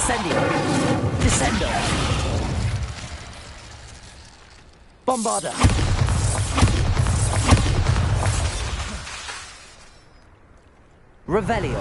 Incendio. Descendo. Bombarda. Revelio.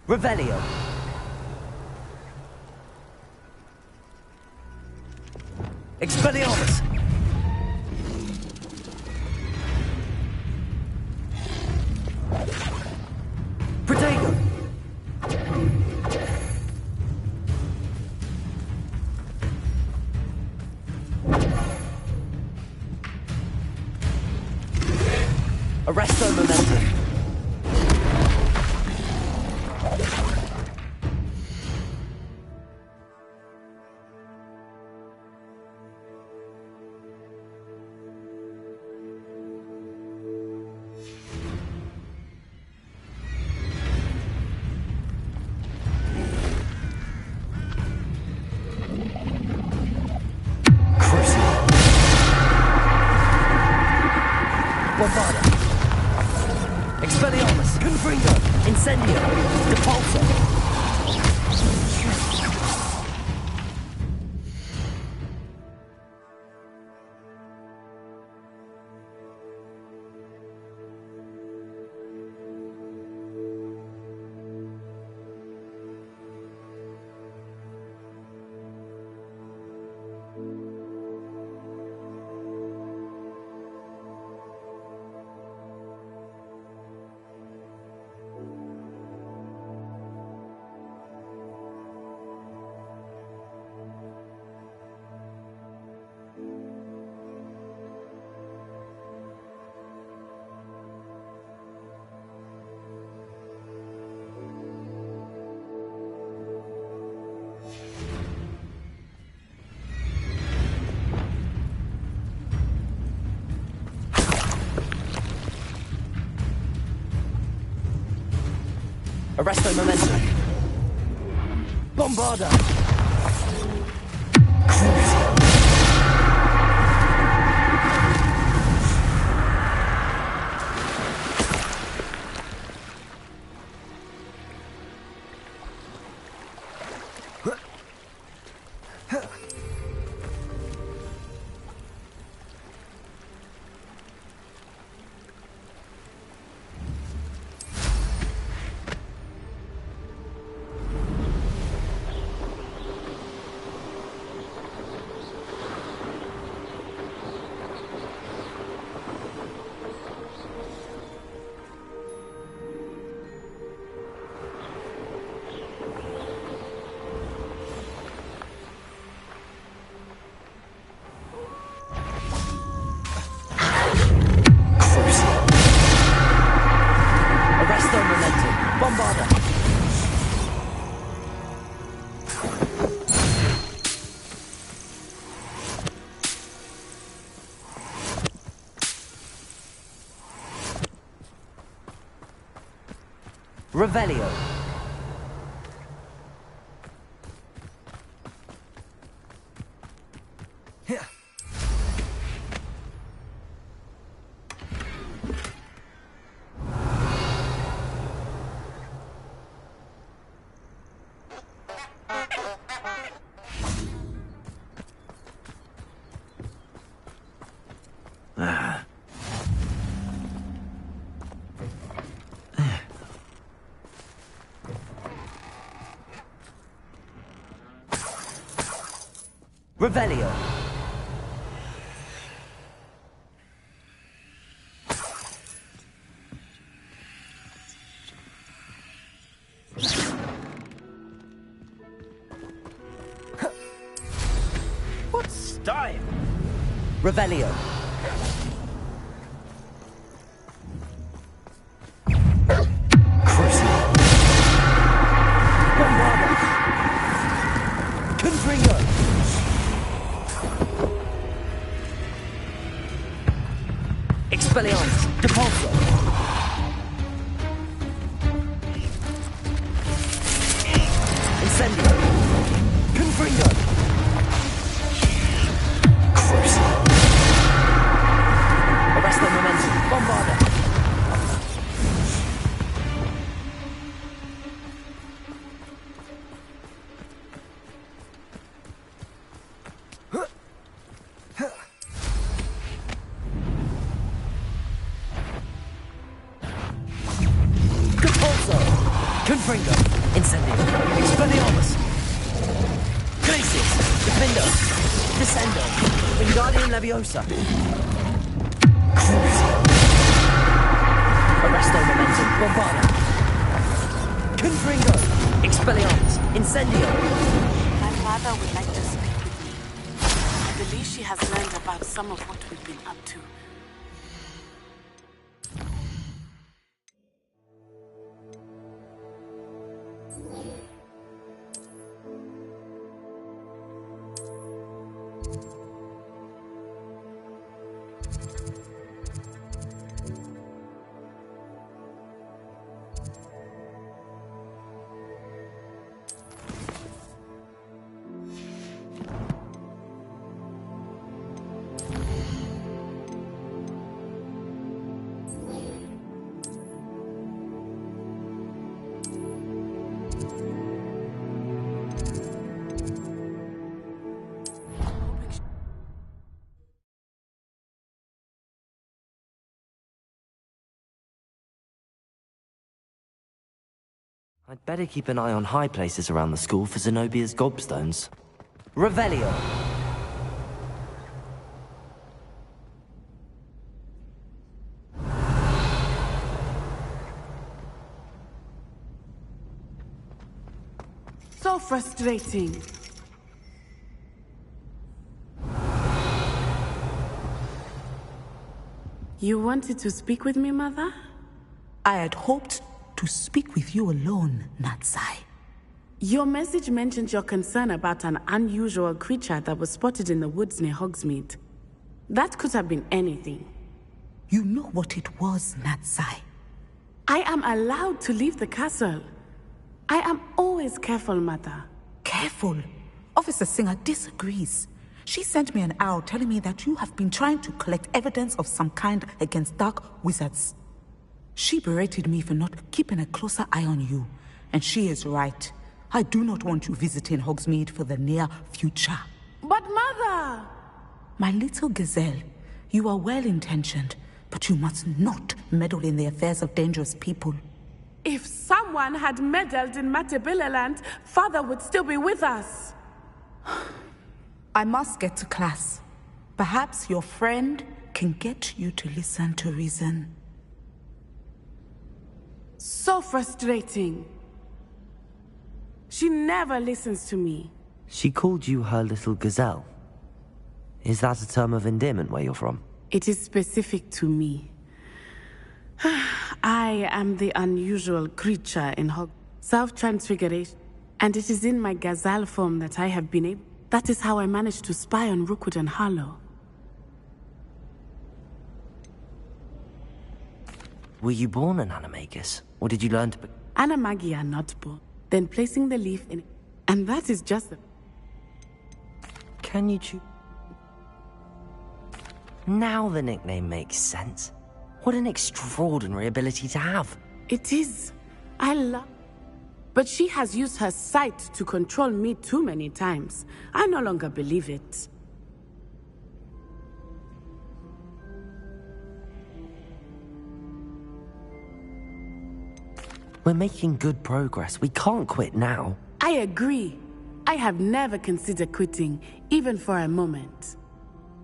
Revelio. Expelliarmus. Protego. Arresto momentum. Bombarda. Expelliarmus. Confringo. Incendio. Depulso. Arresto momentum. Bombarda. Revelio. Revelio. Die! Revelio. Crucible. Bombarda. Confringo. Expelliarmus. Depulso. Incendio. Confringo. Crucible. Arresto momentum. Bombarda. Depulso. Confringo. Incendio. Expelliarmus. Glacius. Defendo. Descendo. Wingardium Leviosa. Crucible. Arresto momentum. Bombarda. Confringo. Expelliarmus. Incendio. My father would like to speak with me. I believe she has learned about some of what we've been up to. I'd better keep an eye on high places around the school for Zenobia's gobstones. Revelio. So frustrating. You wanted to speak with me, Mother? I had hoped to speak with you alone, Natsai. Your message mentioned your concern about an unusual creature that was spotted in the woods near Hogsmeade. That could have been anything. You know what it was, Natsai. I am allowed to leave the castle. I am always careful, Mother. Careful. Officer Singer disagrees. She sent me an owl telling me that you have been trying to collect evidence of some kind against dark wizards. She berated me for not keeping a closer eye on you, and she is right. I do not want you visiting Hogsmeade for the near future. But Mother! My little gazelle, you are well-intentioned, but you must not meddle in the affairs of dangerous people. If someone had meddled in Matabeleland, Father would still be with us. I must get to class. Perhaps your friend can get you to listen to reason. So frustrating. She never listens to me. She called you her little gazelle. Is that a term of endearment where you're from? It is specific to me. I am the unusual creature in self-transfiguration, and it is in my gazelle form that I have been able. That is how I managed to spy on Rookwood and Harlow. Were you born an animagus, or did you learn to be? Animagi are not born, then placing the leaf in it. And that is just the... Can you choose? Now the nickname makes sense. What an extraordinary ability to have. It is. I love... But she has used her sight to control me too many times. I no longer believe it. We're making good progress. We can't quit now. I agree. I have never considered quitting, even for a moment.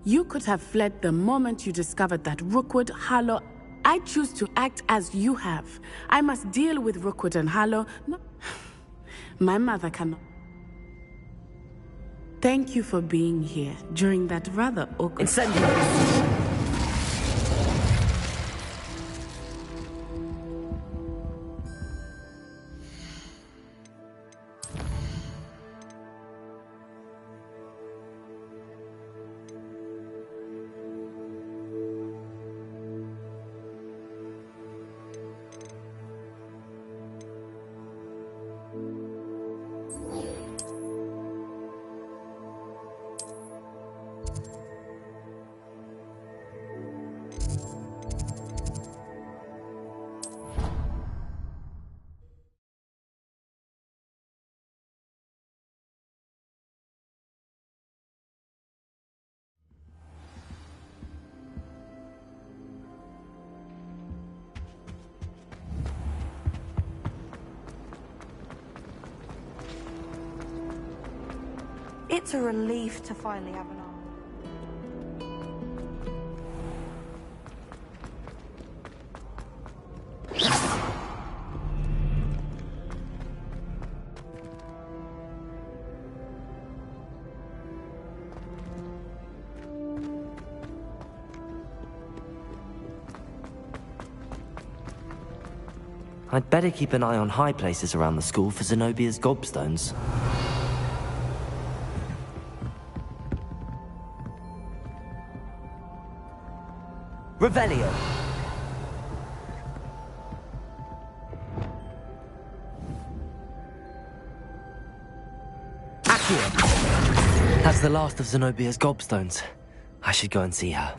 You could have fled the moment you discovered that Rookwood, Harlow... I choose to act as you have. I must deal with Rookwood and Harlow. No. My mother cannot. Thank you for being here during that rather awkward... Incendio! It's a relief to finally have an arm. I'd better keep an eye on high places around the school for Zenobia's gobstones. Revelio! Accio! That's the last of Zenobia's gobstones. I should go and see her.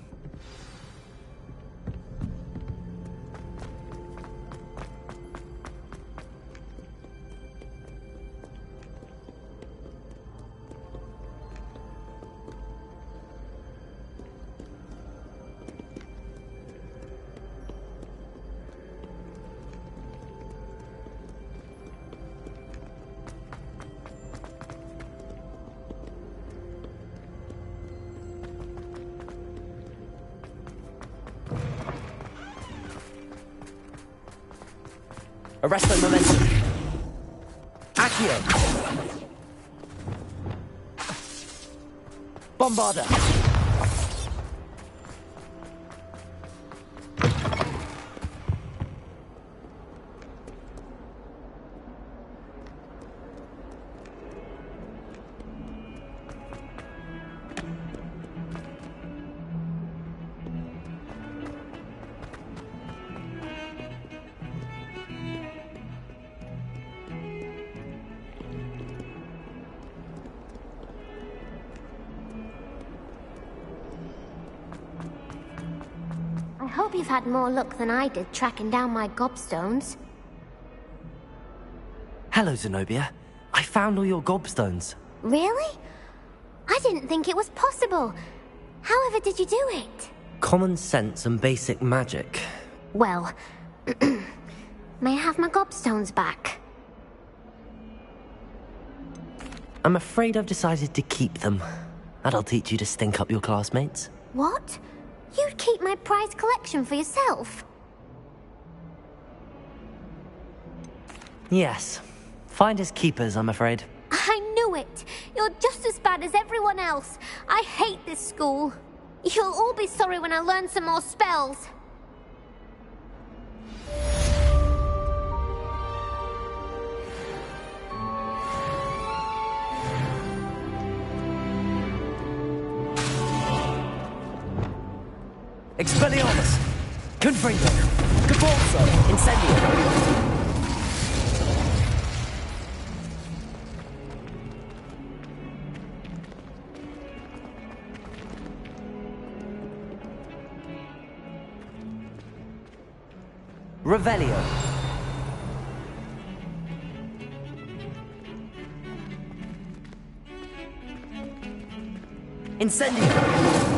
Arresto momentum. Accio. Bombarda. I hope you've had more luck than I did tracking down my gobstones. Hello, Zenobia. I found all your gobstones. Really? I didn't think it was possible. However did you do it? Common sense and basic magic. Well, may I have my gobstones back? I'm afraid I've decided to keep them. That'll teach you to stink up your classmates. What? You'd keep my prized collection for yourself? Yes. Finders keepers, I'm afraid. I knew it! You're just as bad as everyone else. I hate this school. You'll all be sorry when I learn some more spells. Expelliarmus! Confringo! Cabalzo! Incendio! Revelio! Incendio!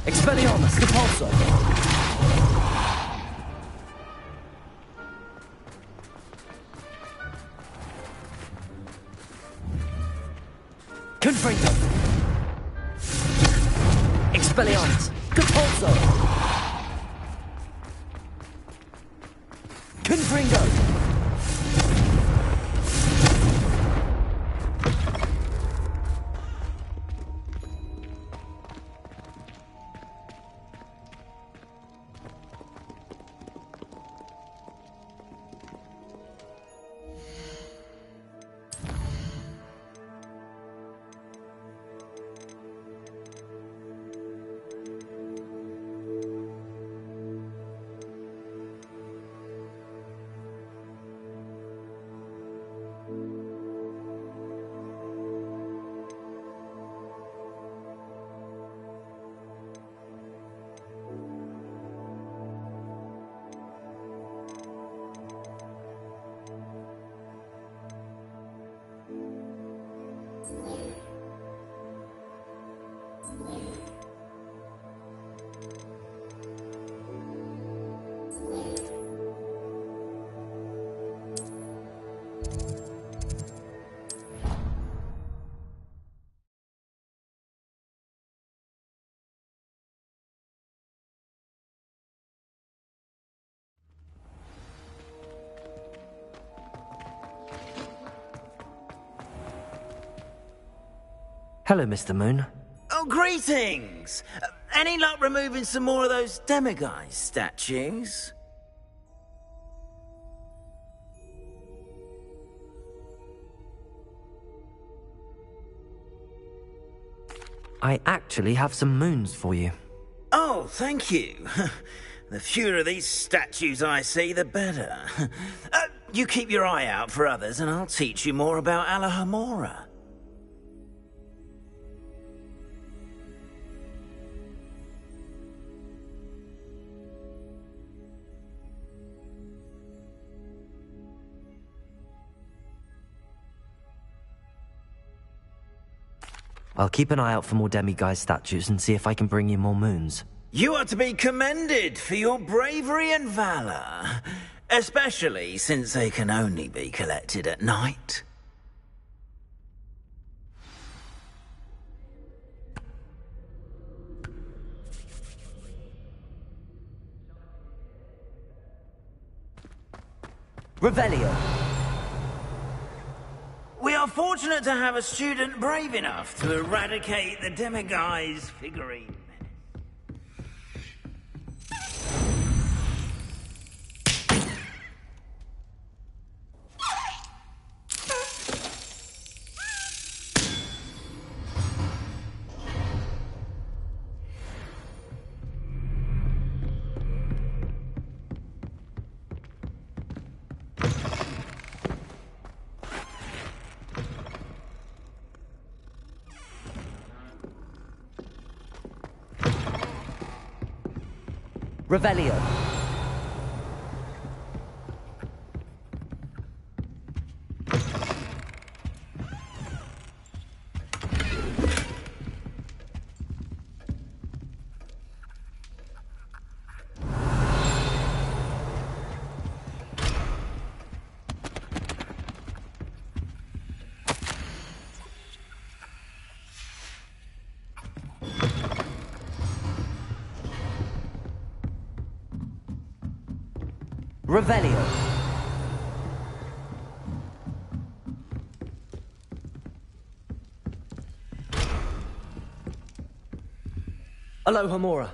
Expelliarmus, Repulso! Confringo! Expelliarmus, Repulso! Confringo! Hello, Mr. Moon. Oh, greetings! Any luck removing some more of those demiguise statues? I actually have some moons for you. Oh, thank you. The fewer of these statues I see, the better. You keep your eye out for others, and I'll teach you more about Alohomora. I'll keep an eye out for more demiguise statues and see if I can bring you more moons. You are to be commended for your bravery and valor, especially since they can only be collected at night. Revelio! We are fortunate to have a student brave enough to eradicate the demiguise figurine. Revelio! Revelio! Alohomora!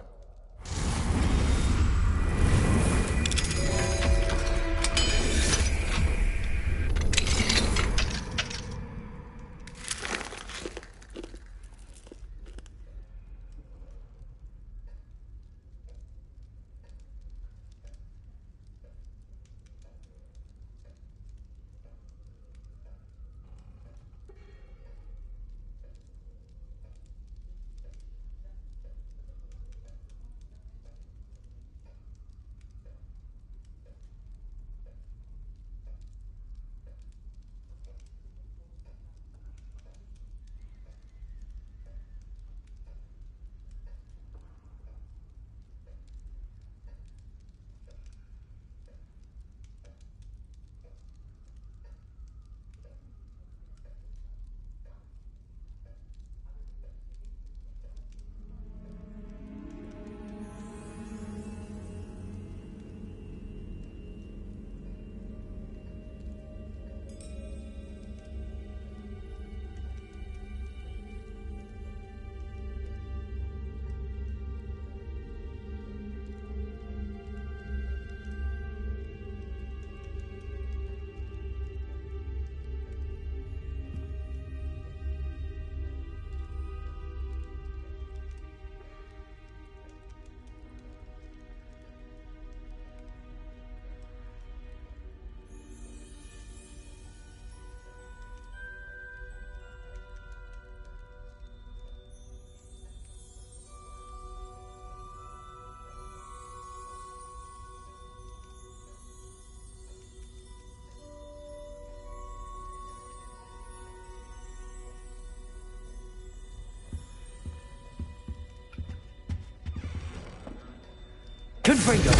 Confringo.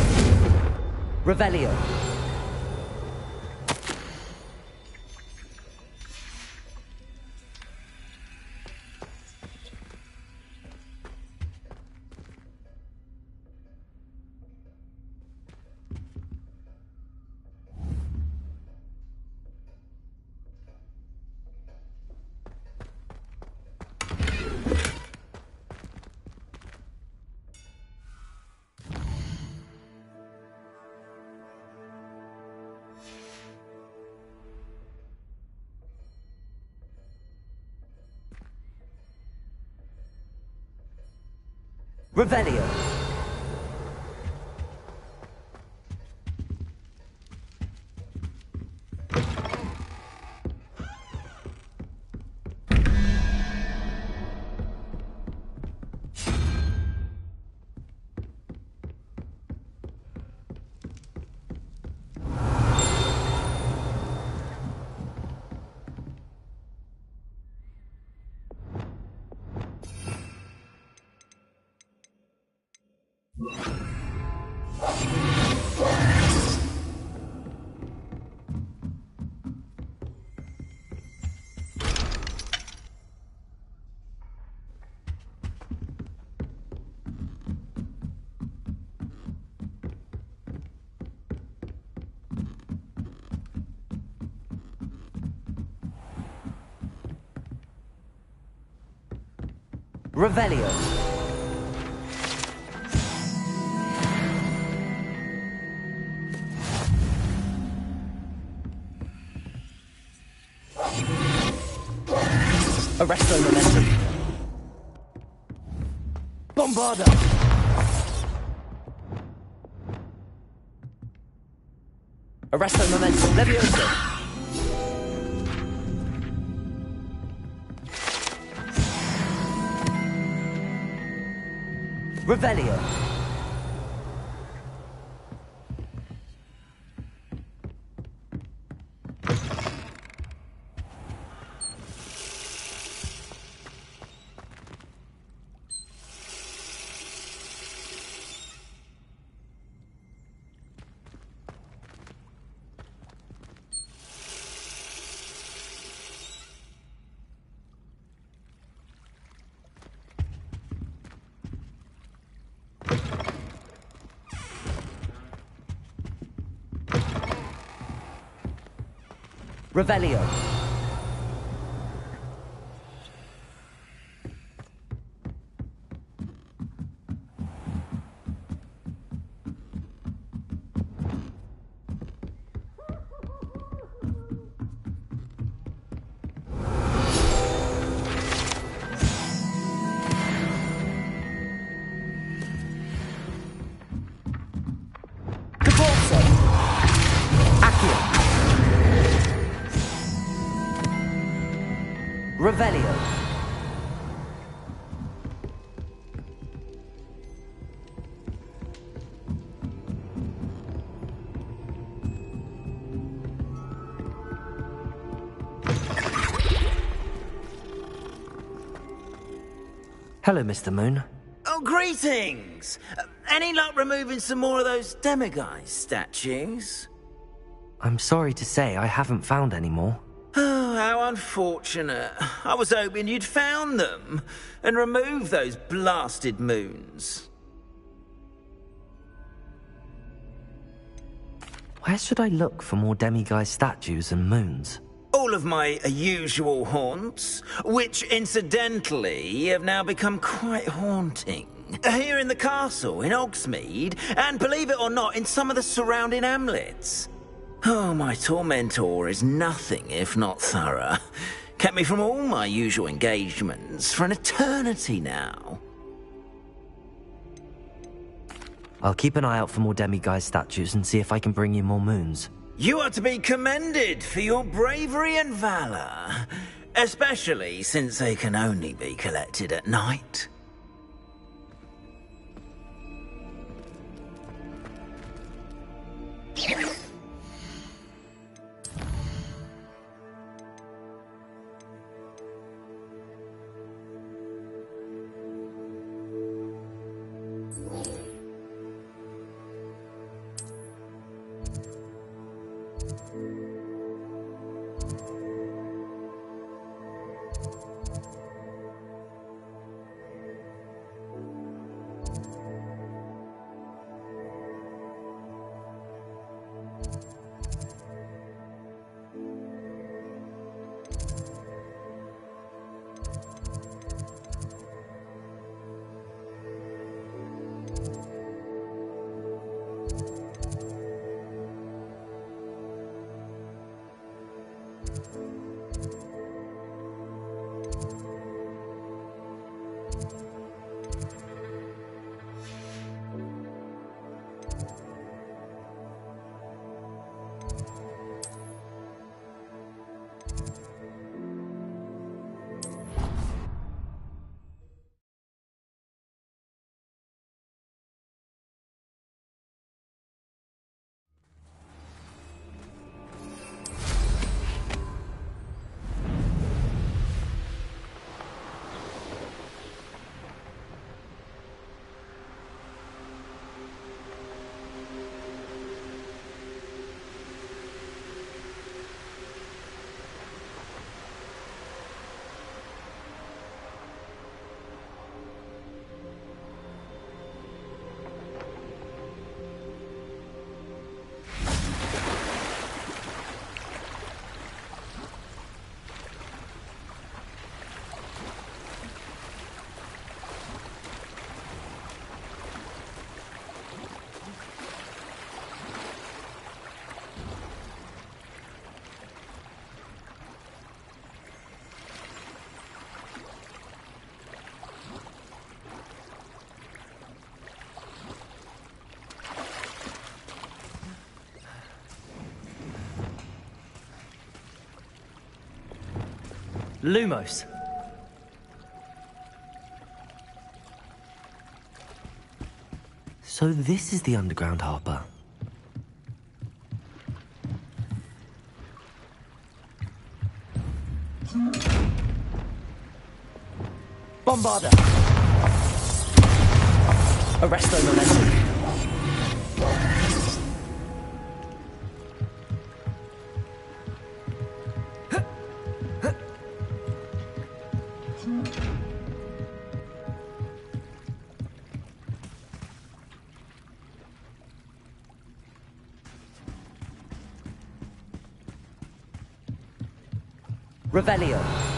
Revelio. Revelio. Revelio. Arresto momentum. Bombarda. Arresto momentum. Levioso. Revelio. Revelio. Caporzo. Accio. Revelio. Hello, Mr. Moon. Oh, greetings! Any luck removing some more of those demiguise statues? I'm sorry to say I haven't found any more. Oh, how unfortunate. I was hoping you'd found them and removed those blasted moons. Where should I look for more demiguise statues and moons? All of my usual haunts, which incidentally have now become quite haunting. Here in the castle, in Hogsmeade, and believe it or not, in some of the surrounding hamlets. Oh, my tormentor is nothing if not thorough. Kept me from all my usual engagements for an eternity now. I'll keep an eye out for more demiguise statues and see if I can bring you more moons. You are to be commended for your bravery and valor, especially since they can only be collected at night. Lumos. So this is the underground harbour. Bombarder! Arresto momentum. Revelio.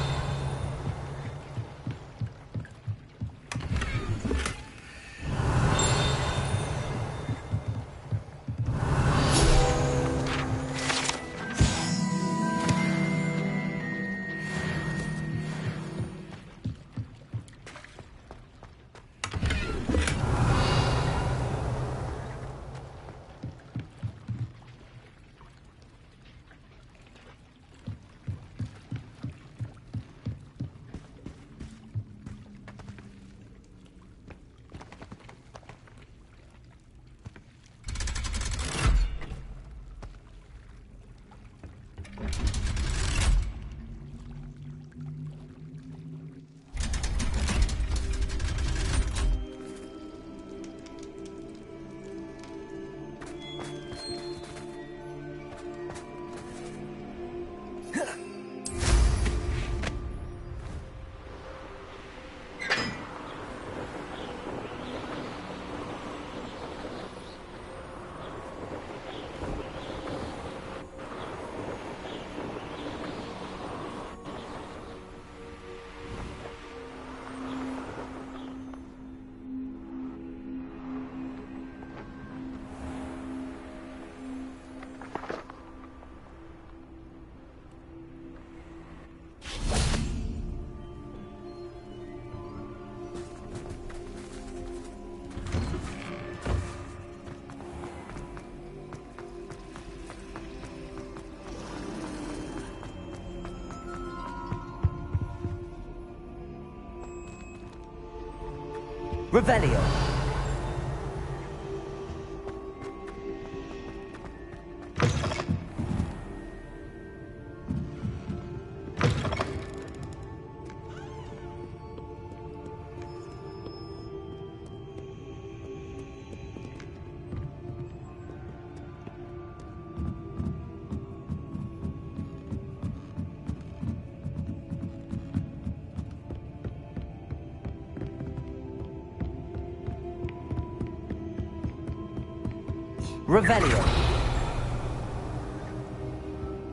Revelio. Revelio.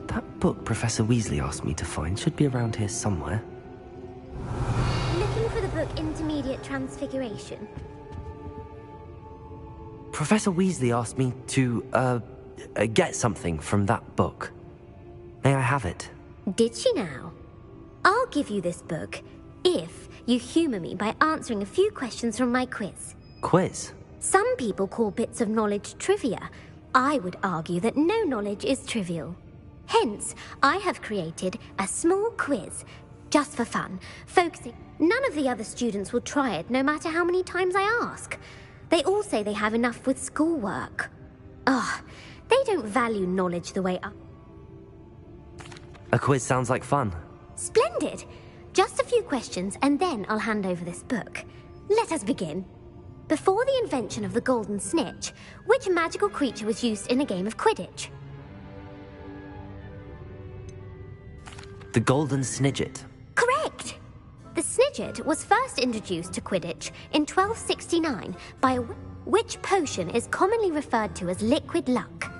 That book Professor Weasley asked me to find should be around here somewhere. Looking for the book Intermediate Transfiguration. Professor Weasley asked me to, get something from that book. May I have it? Did she now? I'll give you this book if you humour me by answering a few questions from my quiz. Quiz? Some people call bits of knowledge trivia. I would argue that no knowledge is trivial. Hence, I have created a small quiz, just for fun, focusing. None of the other students will try it, no matter how many times I ask. They all say they have enough with schoolwork. Ugh, they don't value knowledge the way I... A quiz sounds like fun. Splendid! Just a few questions, and then I'll hand over this book. Let us begin. Before the invention of the golden snitch, which magical creature was used in a game of Quidditch? The golden snidget. Correct! The snidget was first introduced to Quidditch in 1269 by which potion is commonly referred to as liquid luck?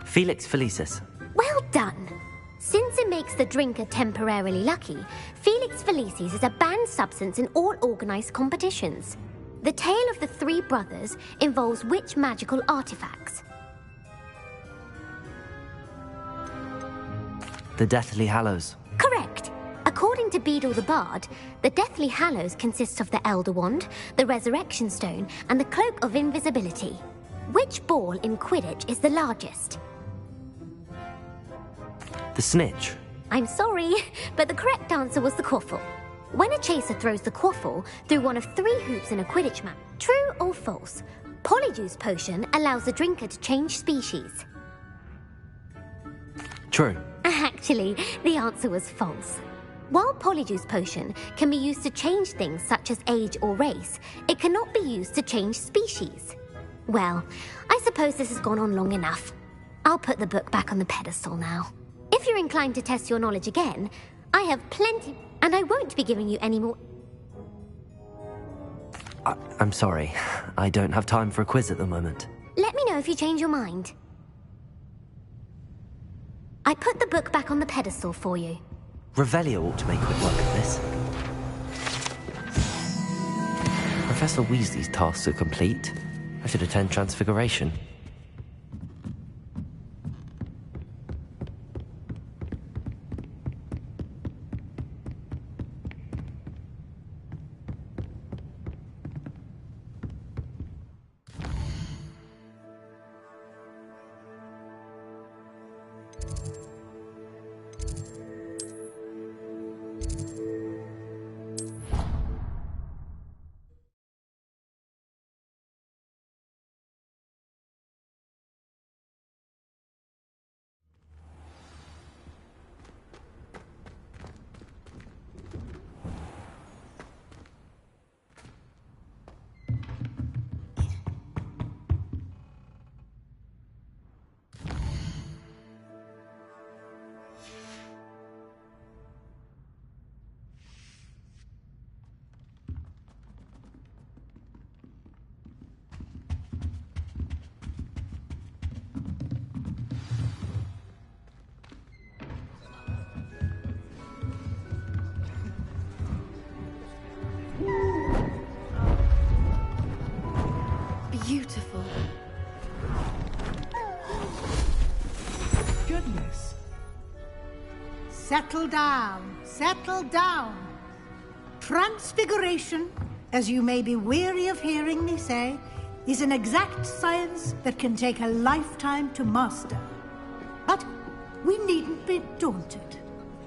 Felix Felicis. Well done! Since it makes the drinker temporarily lucky, Felix Felicis is a banned substance in all organised competitions. The tale of the three brothers involves which magical artifacts? The Deathly Hallows. Correct! According to Beedle the Bard, the Deathly Hallows consists of the Elder Wand, the Resurrection Stone, and the Cloak of Invisibility. Which ball in Quidditch is the largest? The snitch. I'm sorry, but the correct answer was the quaffle. When a chaser throws the quaffle through one of 3 hoops in a Quidditch match, true or false, Polyjuice Potion allows the drinker to change species. True. Actually, the answer was false. While Polyjuice Potion can be used to change things such as age or race, it cannot be used to change species. Well, I suppose this has gone on long enough. I'll put the book back on the pedestal now. If you're inclined to test your knowledge again, I have plenty, and I won't be giving you any more. I'm sorry. I don't have time for a quiz at the moment. Let me know if you change your mind. I put the book back on the pedestal for you. Revelio ought to make quick work of this. Professor Weasley's tasks are complete. I should attend Transfiguration. Beautiful. Goodness. Settle down. Settle down. Transfiguration, as you may be weary of hearing me say, is an exact science that can take a lifetime to master. But we needn't be daunted.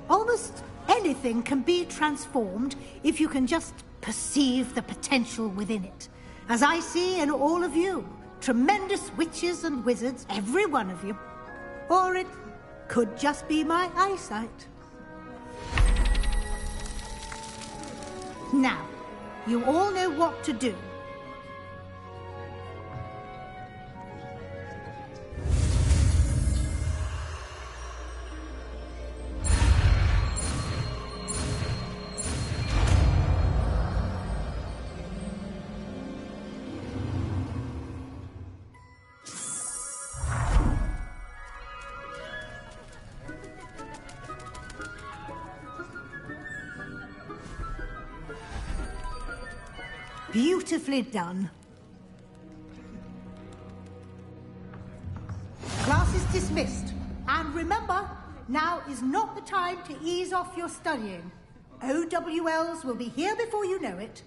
Almost anything can be transformed if you can just perceive the potential within it. As I see in all of you, tremendous witches and wizards, every one of you. Or it could just be my eyesight. Now, you all know what to do. Beautifully done. Class is dismissed. And remember, now is not the time to ease off your studying. OWLs will be here before you know it.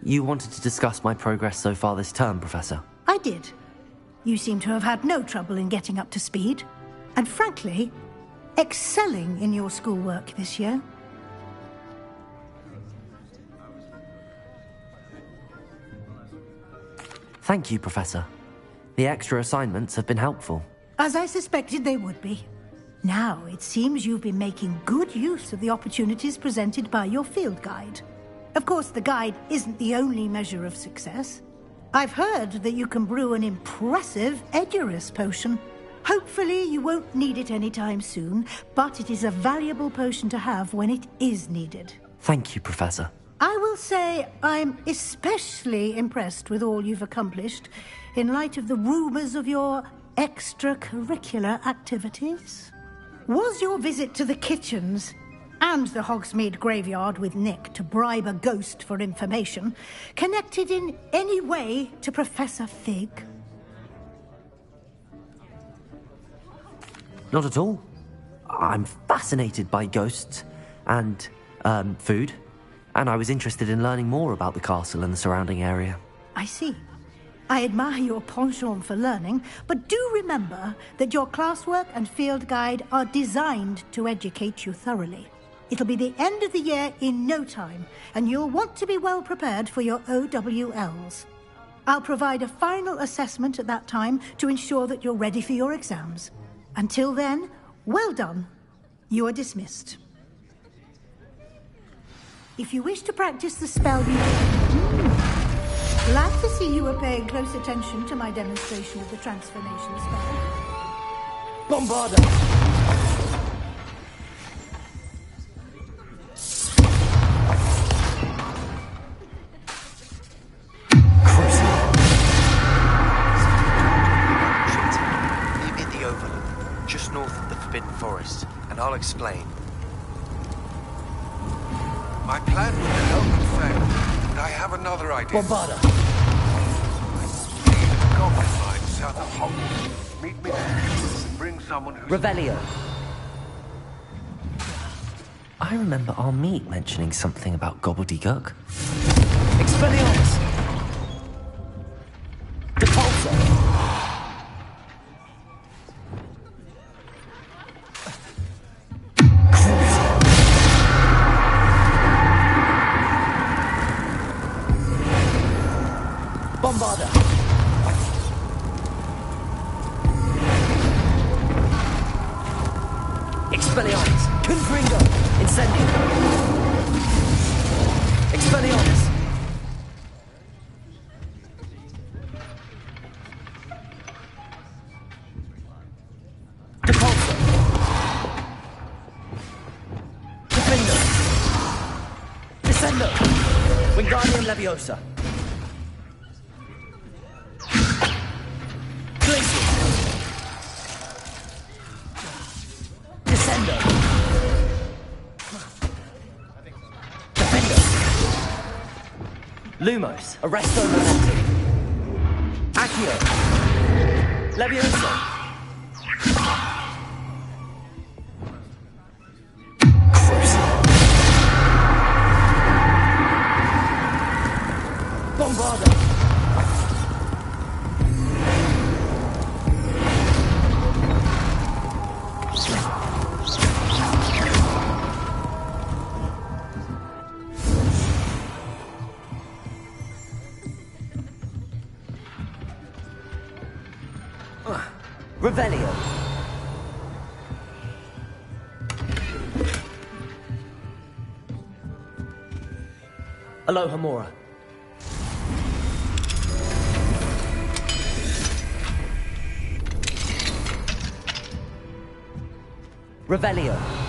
You wanted to discuss my progress so far this term, Professor? I did. You seem to have had no trouble in getting up to speed. And frankly, excelling in your schoolwork this year. Thank you, Professor. The extra assignments have been helpful. As I suspected they would be. Now, it seems you've been making good use of the opportunities presented by your field guide. Of course, the guide isn't the only measure of success. I've heard that you can brew an impressive Edurus potion. Hopefully, you won't need it anytime soon, but it is a valuable potion to have when it is needed. Thank you, Professor. I will say I'm especially impressed with all you've accomplished in light of the rumors of your extracurricular activities. Was your visit to the kitchens and the Hogsmeade graveyard with Nick to bribe a ghost for information connected in any way to Professor Fig? Not at all. I'm fascinated by ghosts and, food, and I was interested in learning more about the castle and the surrounding area. I see. I admire your penchant for learning, but do remember that your classwork and field guide are designed to educate you thoroughly. It'll be the end of the year in no time, and you'll want to be well prepared for your OWLs. I'll provide a final assessment at that time to ensure that you're ready for your exams. Until then, well done. You are dismissed. If you wish to practice the spell Glad to see you were paying close attention to my demonstration of the transformation spell. Bombarda! Meet me at the Overlook, just north of the Forbidden Forest, and I'll explain. My plan with the help had failed, but I have another idea. Bombarda! A goblin mine south of Hogwarts. Meet me there. Bring someone who's... Revelio. I remember our meet mentioning something about gobbledygook. Expelliarmus! Depulso! Bombarda! Expelliarmus! Confringo! Incendio! Expelliarmus! Depulso! Defendo! Descendo! Wingardium Leviosa! Lumos, Arresto Momentum. Accio. Levioso. Bombarda. Revelio. Aloha Mora. Revelio.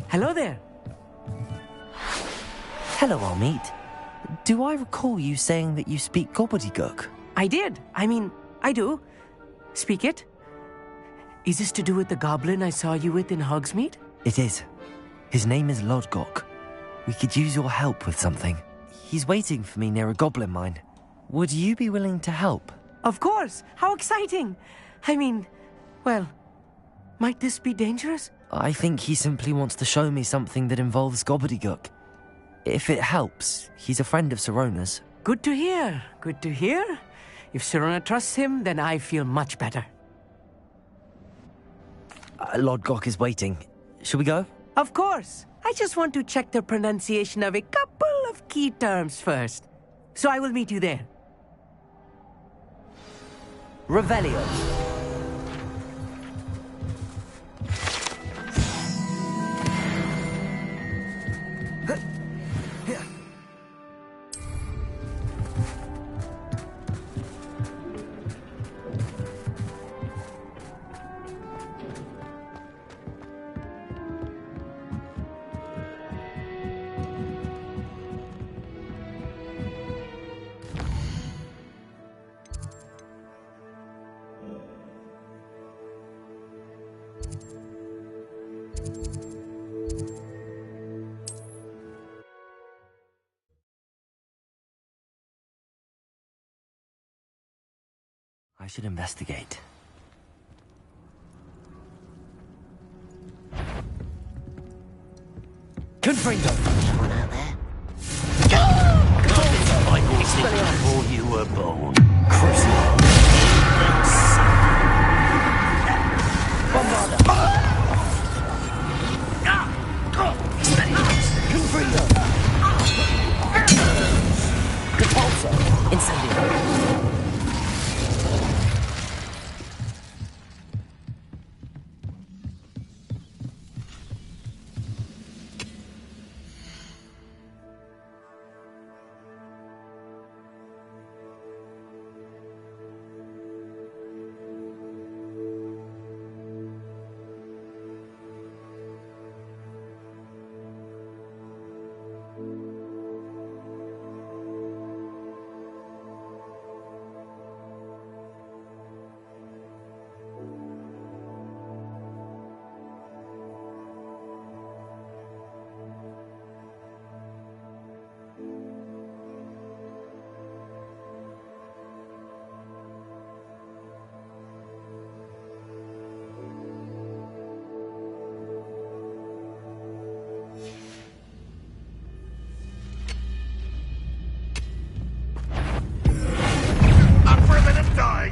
Hello there. Hello, Almeet. Do I recall you saying that you speak gobbledygook? I did. I do. Speak it. Is this to do with the goblin I saw you with in Hogsmeade? It is. His name is Lodgok. We could use your help with something. He's waiting for me near a goblin mine. Would you be willing to help? Of course. How exciting. Well, might this be dangerous? I think he simply wants to show me something that involves gobbledygook. If it helps, he's a friend of Sirona's. Good to hear. Good to hear. If Sirona trusts him, then I feel much better. Lodgok is waiting. Shall we go? Of course. I just want to check the pronunciation of a couple of key terms first. So I will meet you there. Revelio. I should investigate. Confringo! Someone out there? I will for you a bone. Crucible! Bombarda! Confringo! Repulsor! Incendio!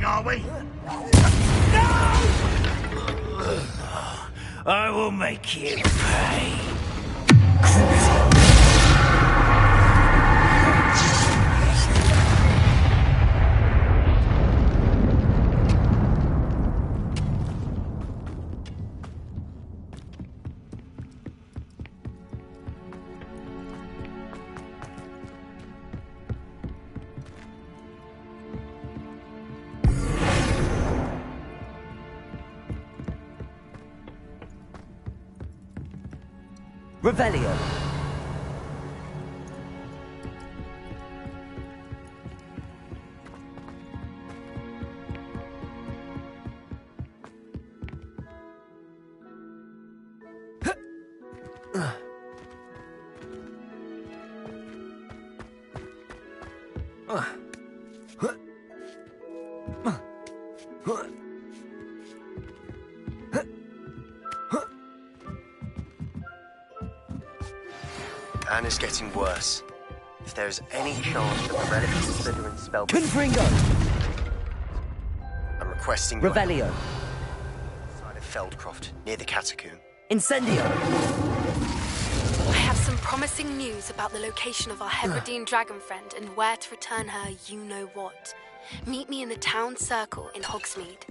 Are we? No! I will make you pay. Revelio. Anna's getting worse. If there's any chance that the relic of the Slytherin spell... Confringo! I'm requesting... Revelio. ...side of Feldcroft, near the catacomb. Incendio! I have some promising news about the location of our Hebridean dragon friend and where to return her you-know-what. Meet me in the town circle in Hogsmeade.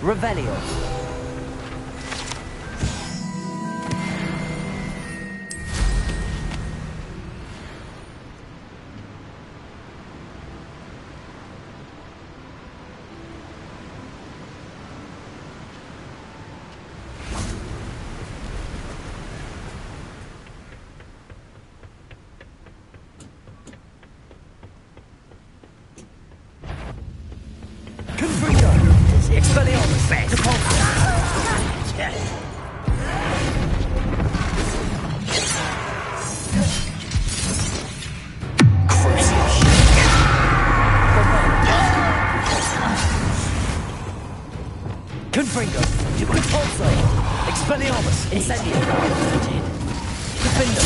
Revelio. Confringo, Repulso, Expelliarmus, Incendio, Defendo,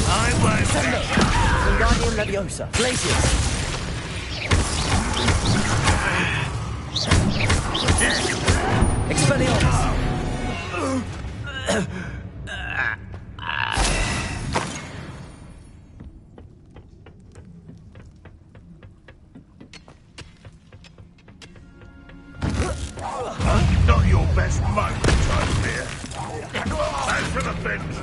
I won't. Sendo, Wingardium Leviosa, Glacius, Expelliarmus. Not your best moment, I fear. As for the bench.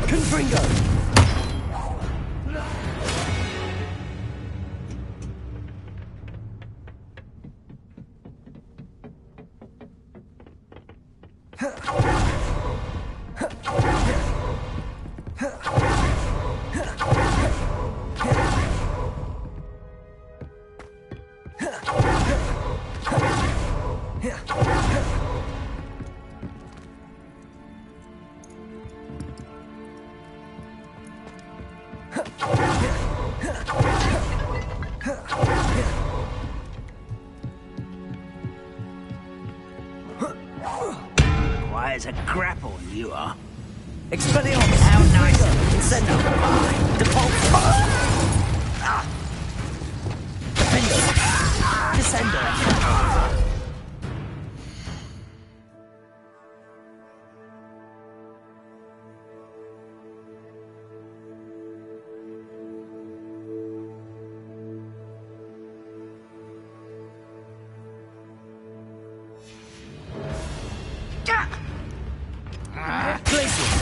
Confringo. Why is a grapple you are? Expelliarmus. How nice. Incendio. Depulso. Defendo. Descendo. Glacius.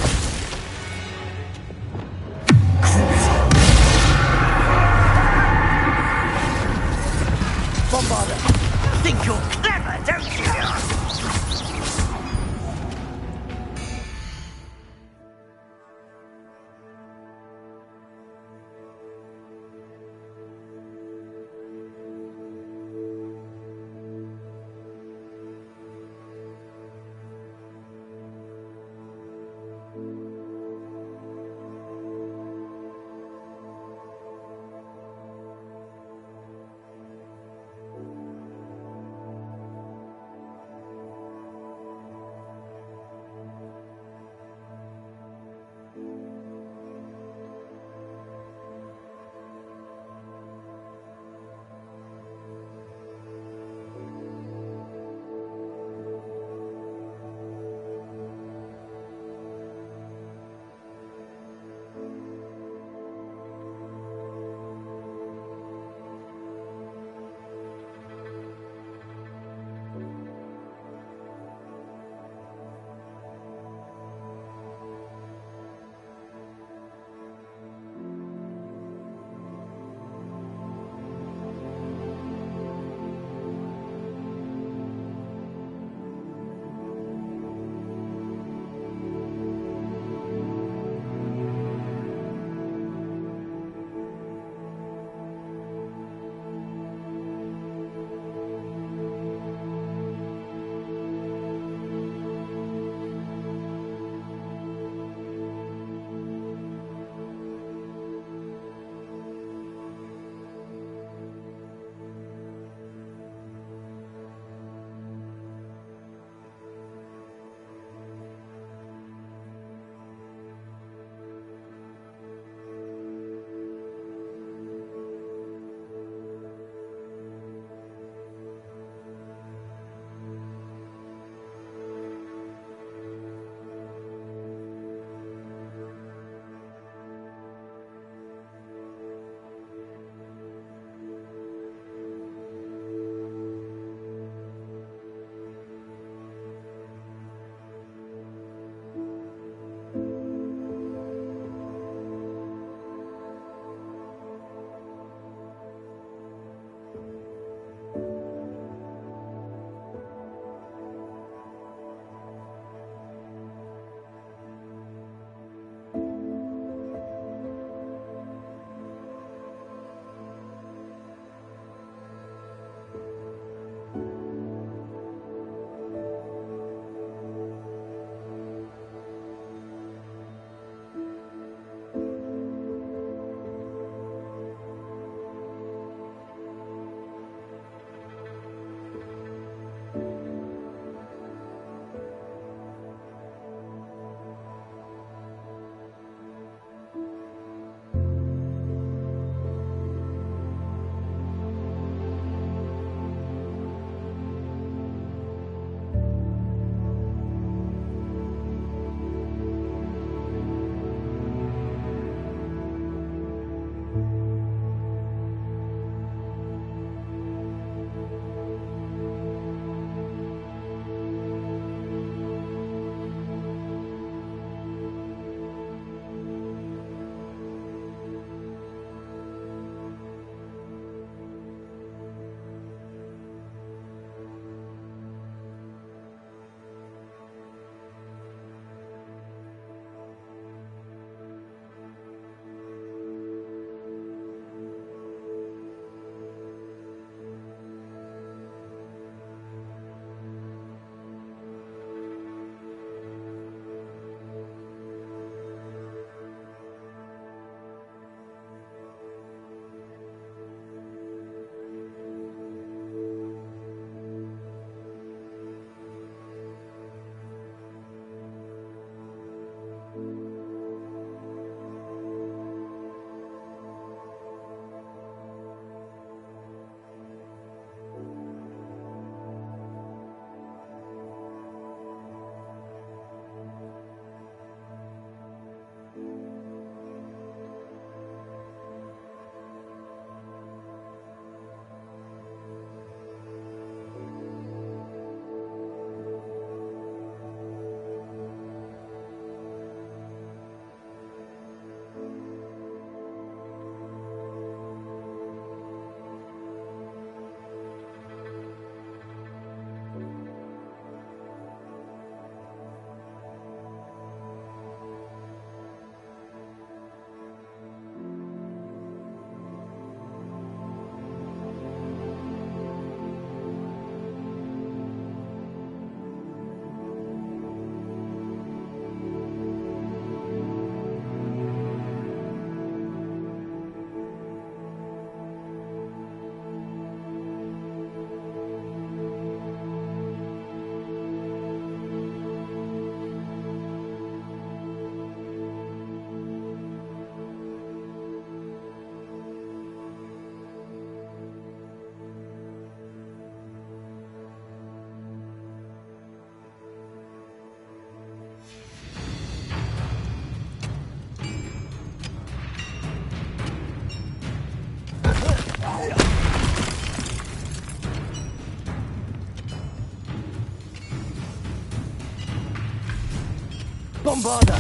Bombarder!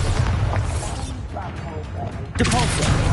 Depulsor!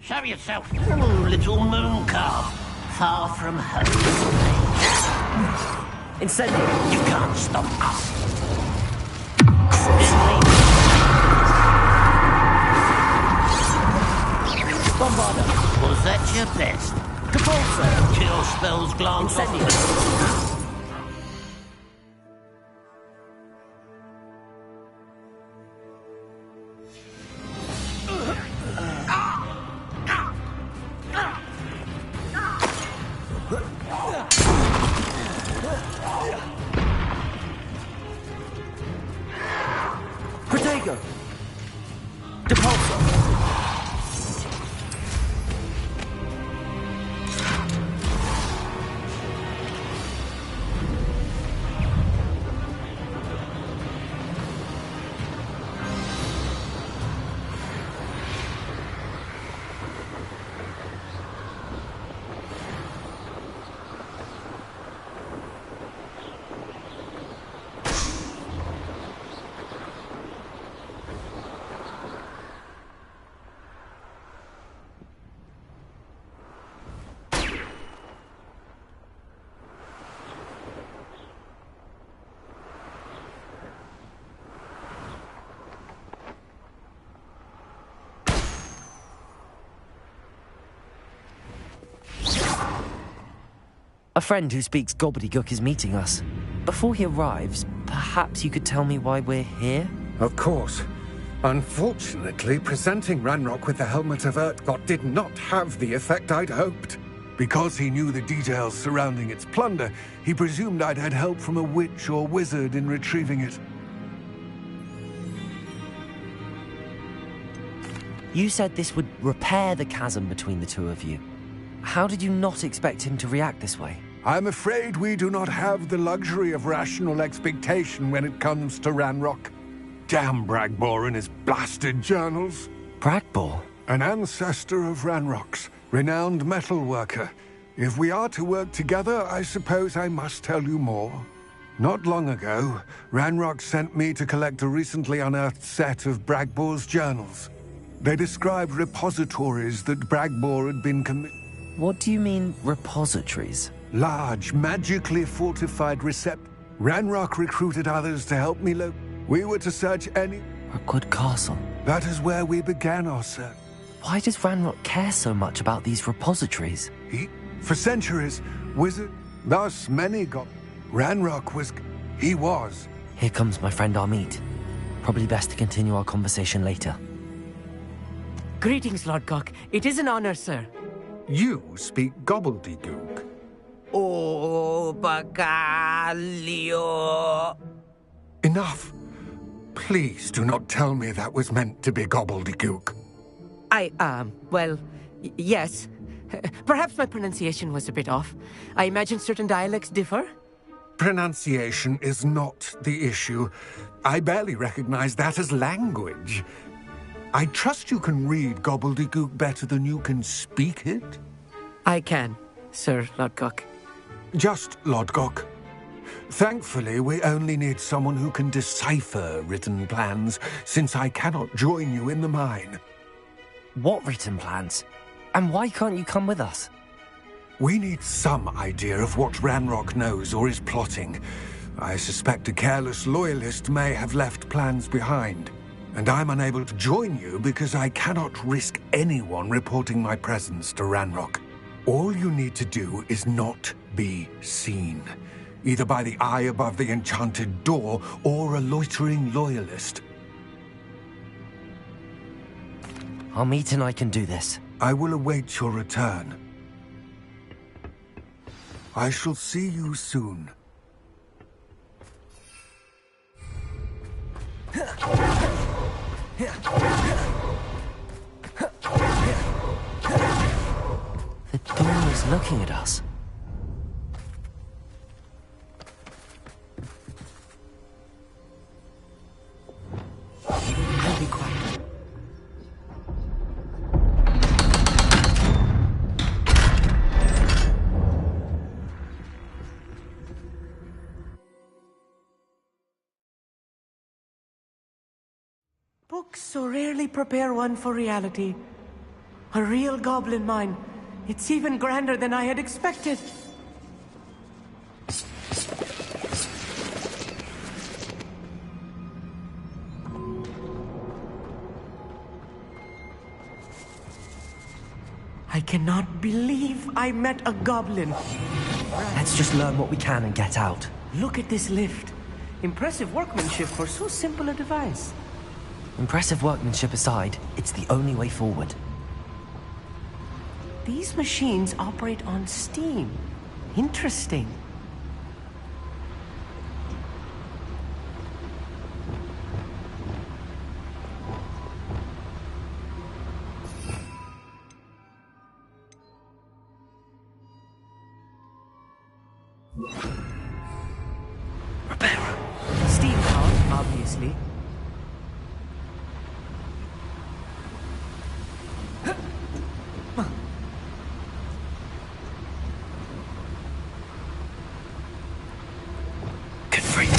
Show yourself, little moon calf, far from home. Incendio! You can't stop us. Bombarder! Was that your best? Depulsor! Kill spells glance Incendio! off. A friend who speaks gobbledygook is meeting us. Before he arrives, perhaps you could tell me why we're here? Of course. Unfortunately, presenting Ranrock with the Helmet of Urtkot did not have the effect I'd hoped. Because he knew the details surrounding its plunder, he presumed I'd had help from a witch or wizard in retrieving it. You said this would repair the chasm between the two of you. How did you not expect him to react this way? I'm afraid we do not have the luxury of rational expectation when it comes to Ranrock. Damn Bragbor and his blasted journals. Bragbor? An ancestor of Ranrock's, renowned metalworker. If we are to work together, I suppose I must tell you more. Not long ago, Ranrock sent me to collect a recently unearthed set of Bragbor's journals. They described repositories that Bragbor had been What do you mean, repositories? Large, magically fortified Ranrock recruited others to help me We were to search any... Rookwood Castle. That is where we began our search. Why does Ranrock care so much about these repositories? For centuries, wizard... Thus many got... Ranrock was... He was. Here comes my friend Amit. Probably best to continue our conversation later. Greetings, Lord Cock. It is an honor, sir. You speak gobbledygook. Oh, Bagalio. Enough. Please do not tell me that was meant to be gobbledygook. Well, yes. Perhaps my pronunciation was a bit off. I imagine certain dialects differ? Pronunciation is not the issue. I barely recognize that as language. I trust you can read gobbledygook better than you can speak it? I can, Sir Lodgok. Just Lodgok. Thankfully, we only need someone who can decipher written plans, since I cannot join you in the mine. What written plans? And why can't you come with us? We need some idea of what Ranrock knows or is plotting. I suspect a careless loyalist may have left plans behind. And I'm unable to join you because I cannot risk anyone reporting my presence to Ranrock. All you need to do is not be seen, either by the eye above the enchanted door or a loitering loyalist. Amit and I can do this. I will await your return. I shall see you soon. The door is looking at us. I'll be quiet. Books so rarely prepare one for reality. A real goblin mine. It's even grander than I had expected. I cannot believe I met a goblin. Let's just learn what we can and get out. Look at this lift. Impressive workmanship for so simple a device. Impressive workmanship aside, it's the only way forward. These machines operate on steam. Interesting. Repairer. Steam powered, obviously. Good for you.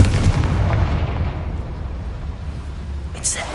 It's there.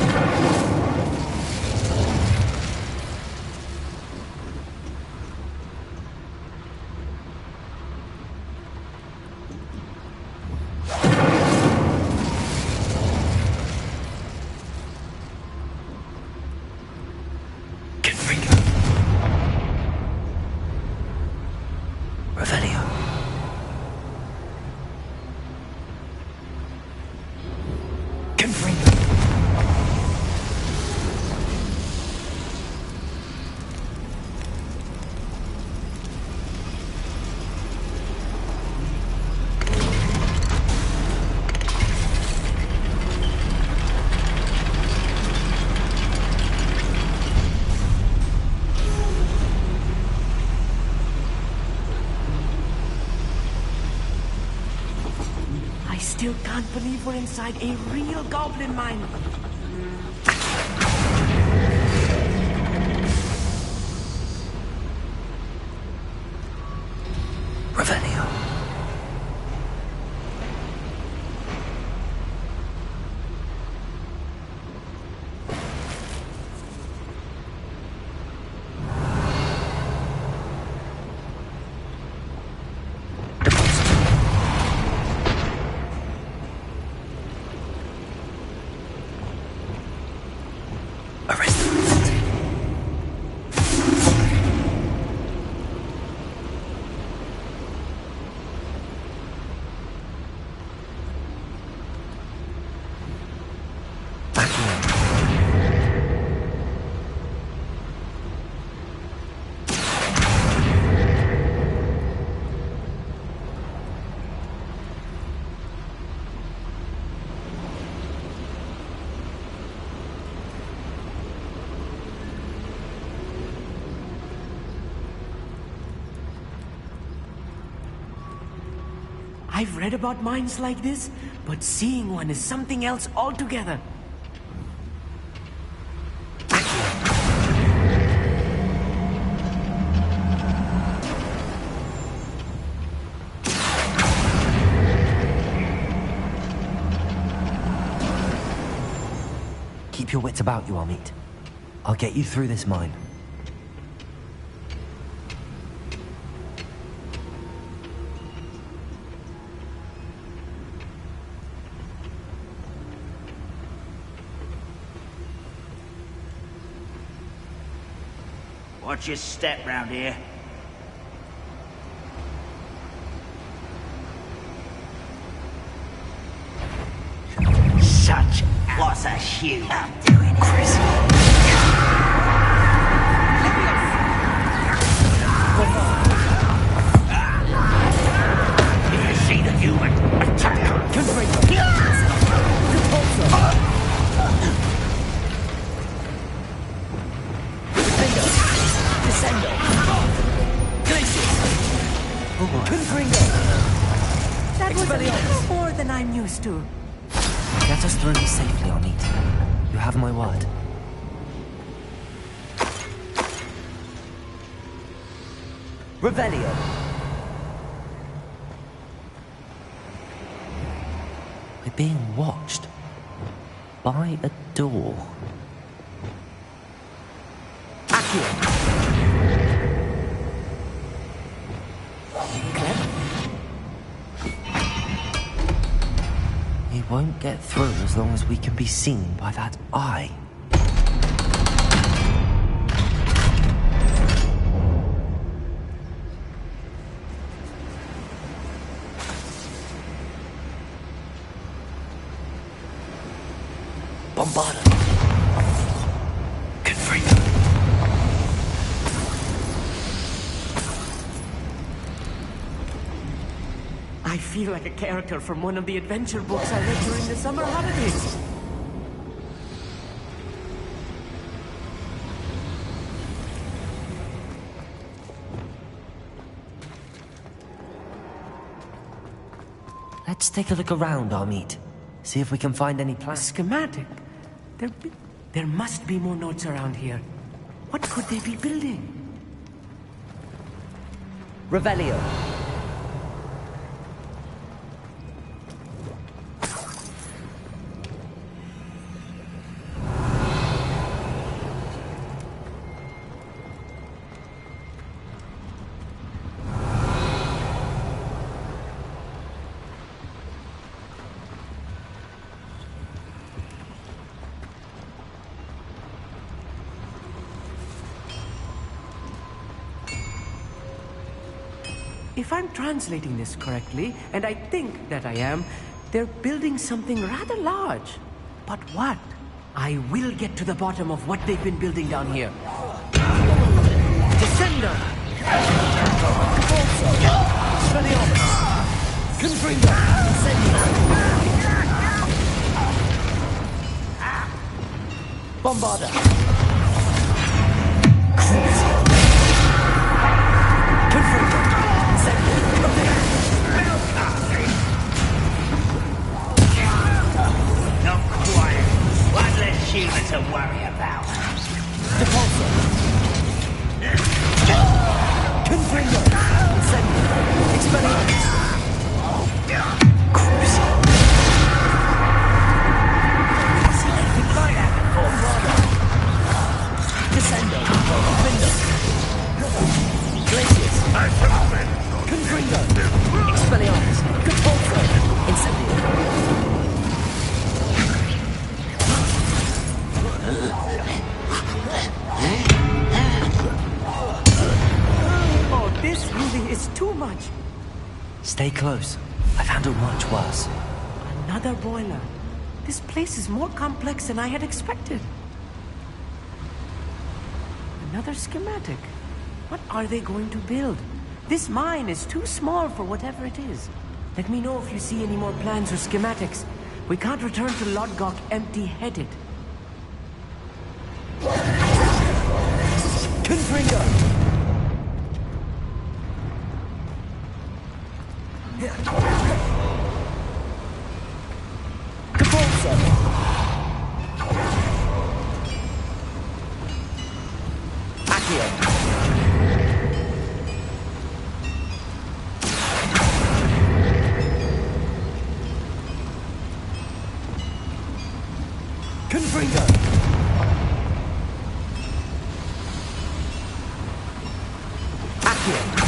still can't believe we're inside a real goblin mine. Revelio. I've read about mines like this, but seeing one is something else altogether. Keep your wits about you, Amit. I'll get you through this mine. Watch your step round here. Such what's a hue. I'm doing it. Did you see the human attack? That was a little more than I'm used to. Get us through safely, Amit. You have my word. Revelio. We're being watched by a door. Accio. He won't get through as long as we can be seen by that eye. Bombarda. Confringo. I feel like a character from one of the adventure books I read during the summer holidays. Let's take a look around, Amit. See if we can find any plans. Schematic? There must be more notes around here. What could they be building? Revelio. If I'm translating this correctly, and I think that I am, they're building something rather large. But what? I will get to the bottom of what they've been building down here. Descender! Confringo! Bombarda! Expelliarmus! Repulsor! Incendio! Oh, this really is too much. Stay close. I've handled much worse. Another boiler. This place is more complex than I had expected. Another schematic. What are they going to build? This mine is too small for whatever it is. Let me know if you see any more plans or schematics. We can't return to Lodgok empty-headed. Confringo! Capulso! Accio! Confringo! Accio!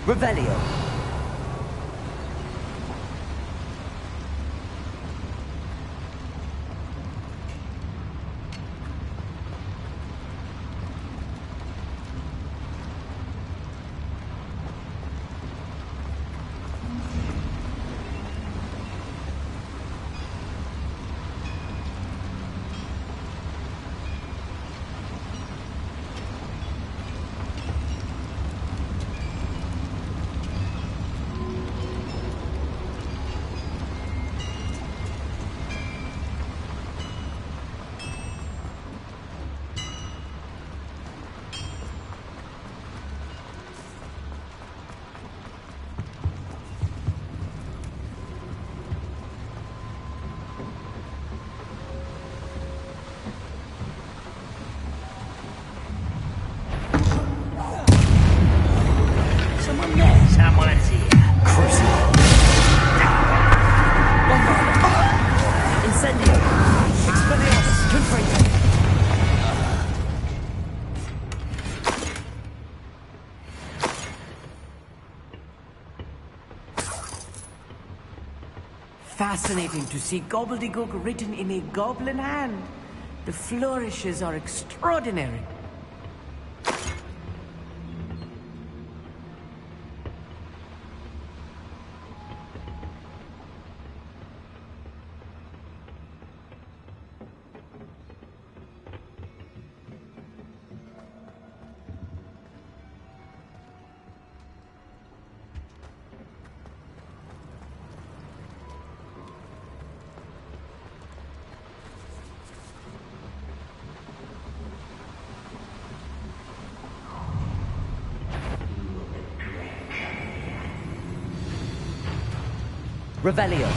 Revelio. Someone's here. Incendio! Expelliarmus! Confringo! Fascinating to see gobbledygook written in a goblin hand. The flourishes are extraordinary. Revelio.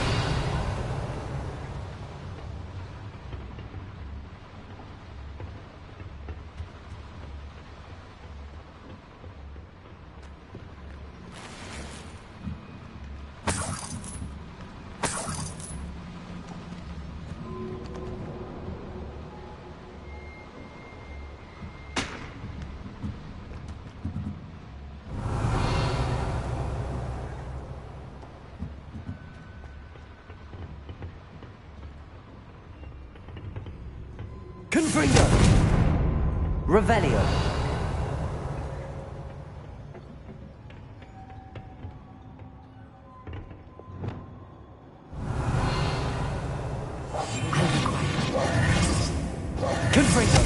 Confringo! Revelio. I'll be quiet. Confringo!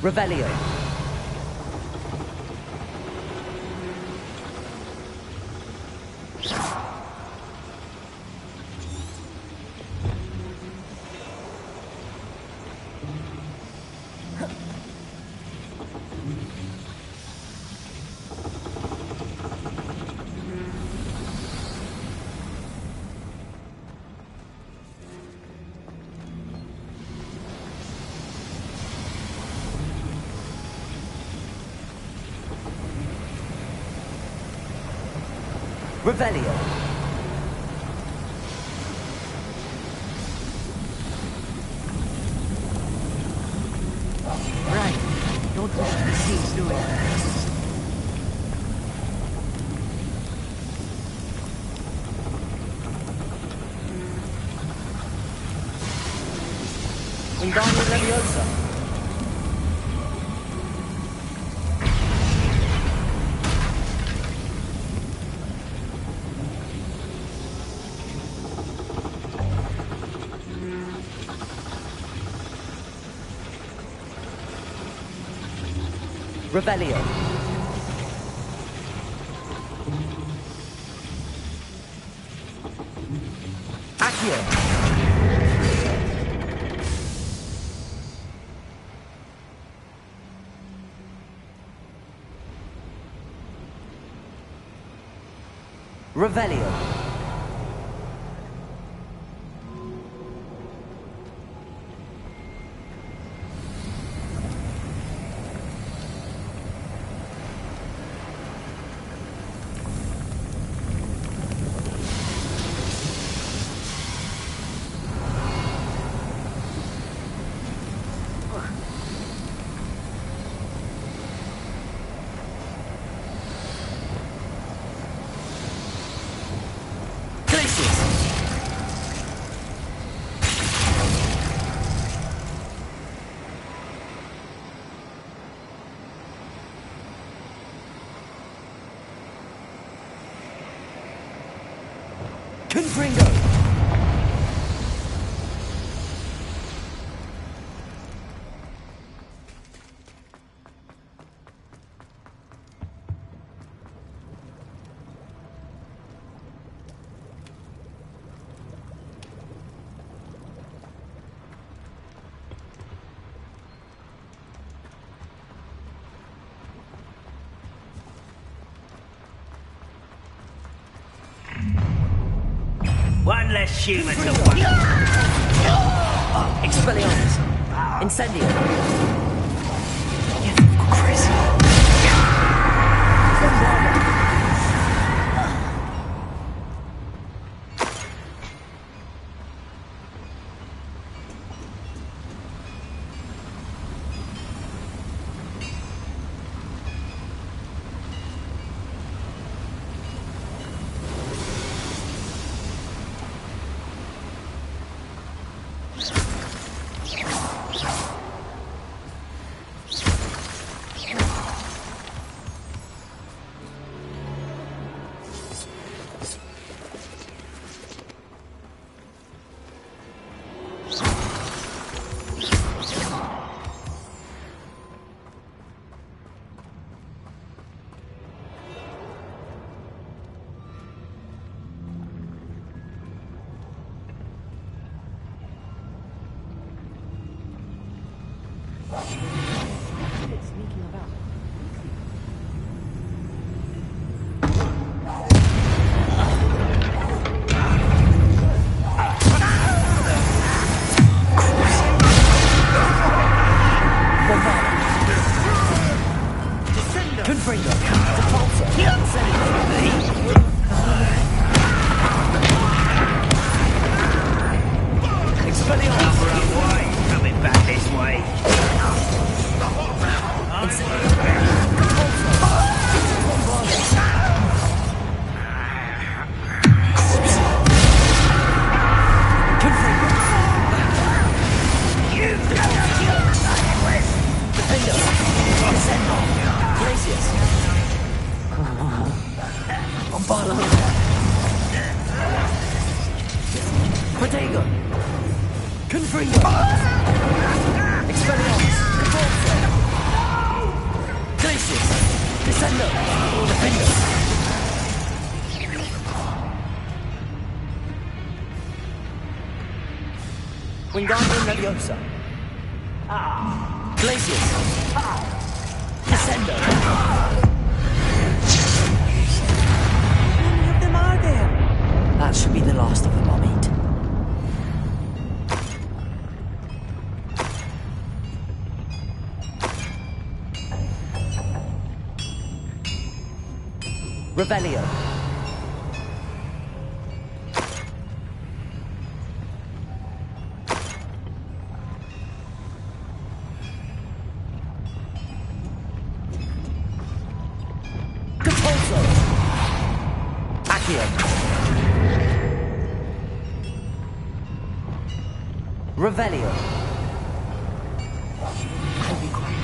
Revelio. Revelio. Right. Don't push the scenes, do it. Wingardium Leviosa. Revelio. Accio. Revelio. Confringo! One less human to worry. Expelliarmus. Incendio. Confringo. Expelliarmus. Coming back this way. Protego! Confringo! Expelliarmus! Descendo! Defendo! Wingardium Leviosa. Glacius. Descendo. How many of them are there? That should be the last of them, I'll meet. Revelio. Capulso. Accio. Revelio. I'll be quiet.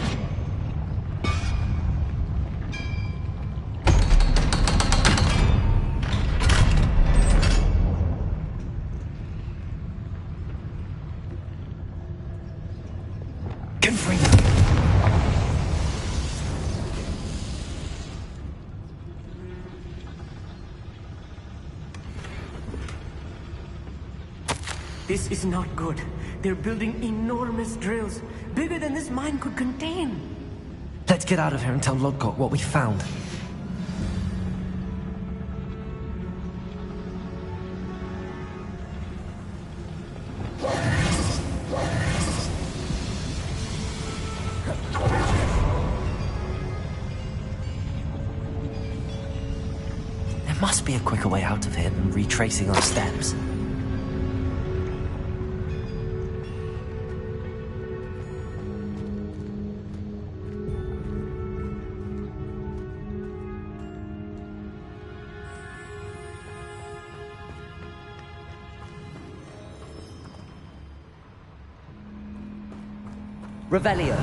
This is not good. They're building enormous drills, bigger than this mine could contain. Let's get out of here and tell Lodgok what we found. There must be a quicker way out of here than retracing our steps. Revelio.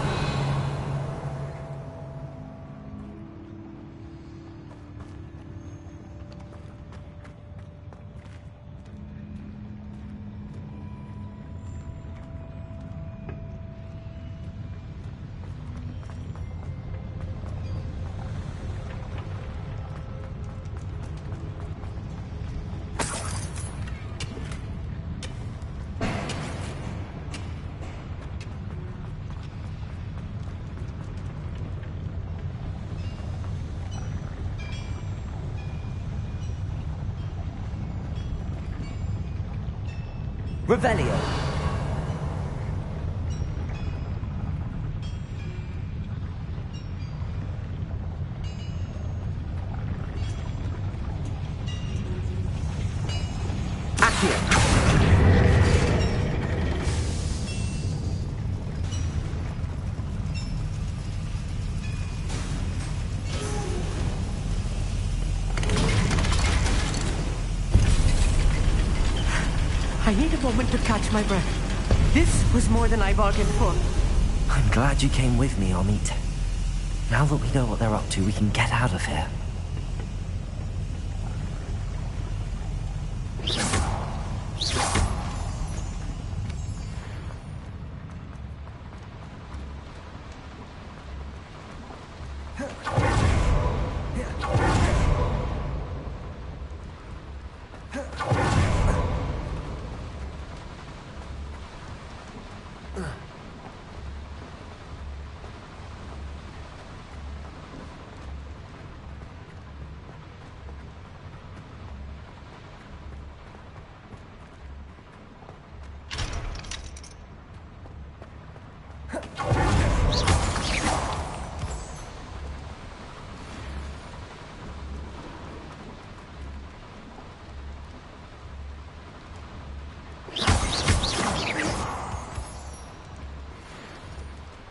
Revelio. Accio. I need a moment to catch my breath. This was more than I bargained for. I'm glad you came with me, Amit. Now that we know what they're up to, we can get out of here.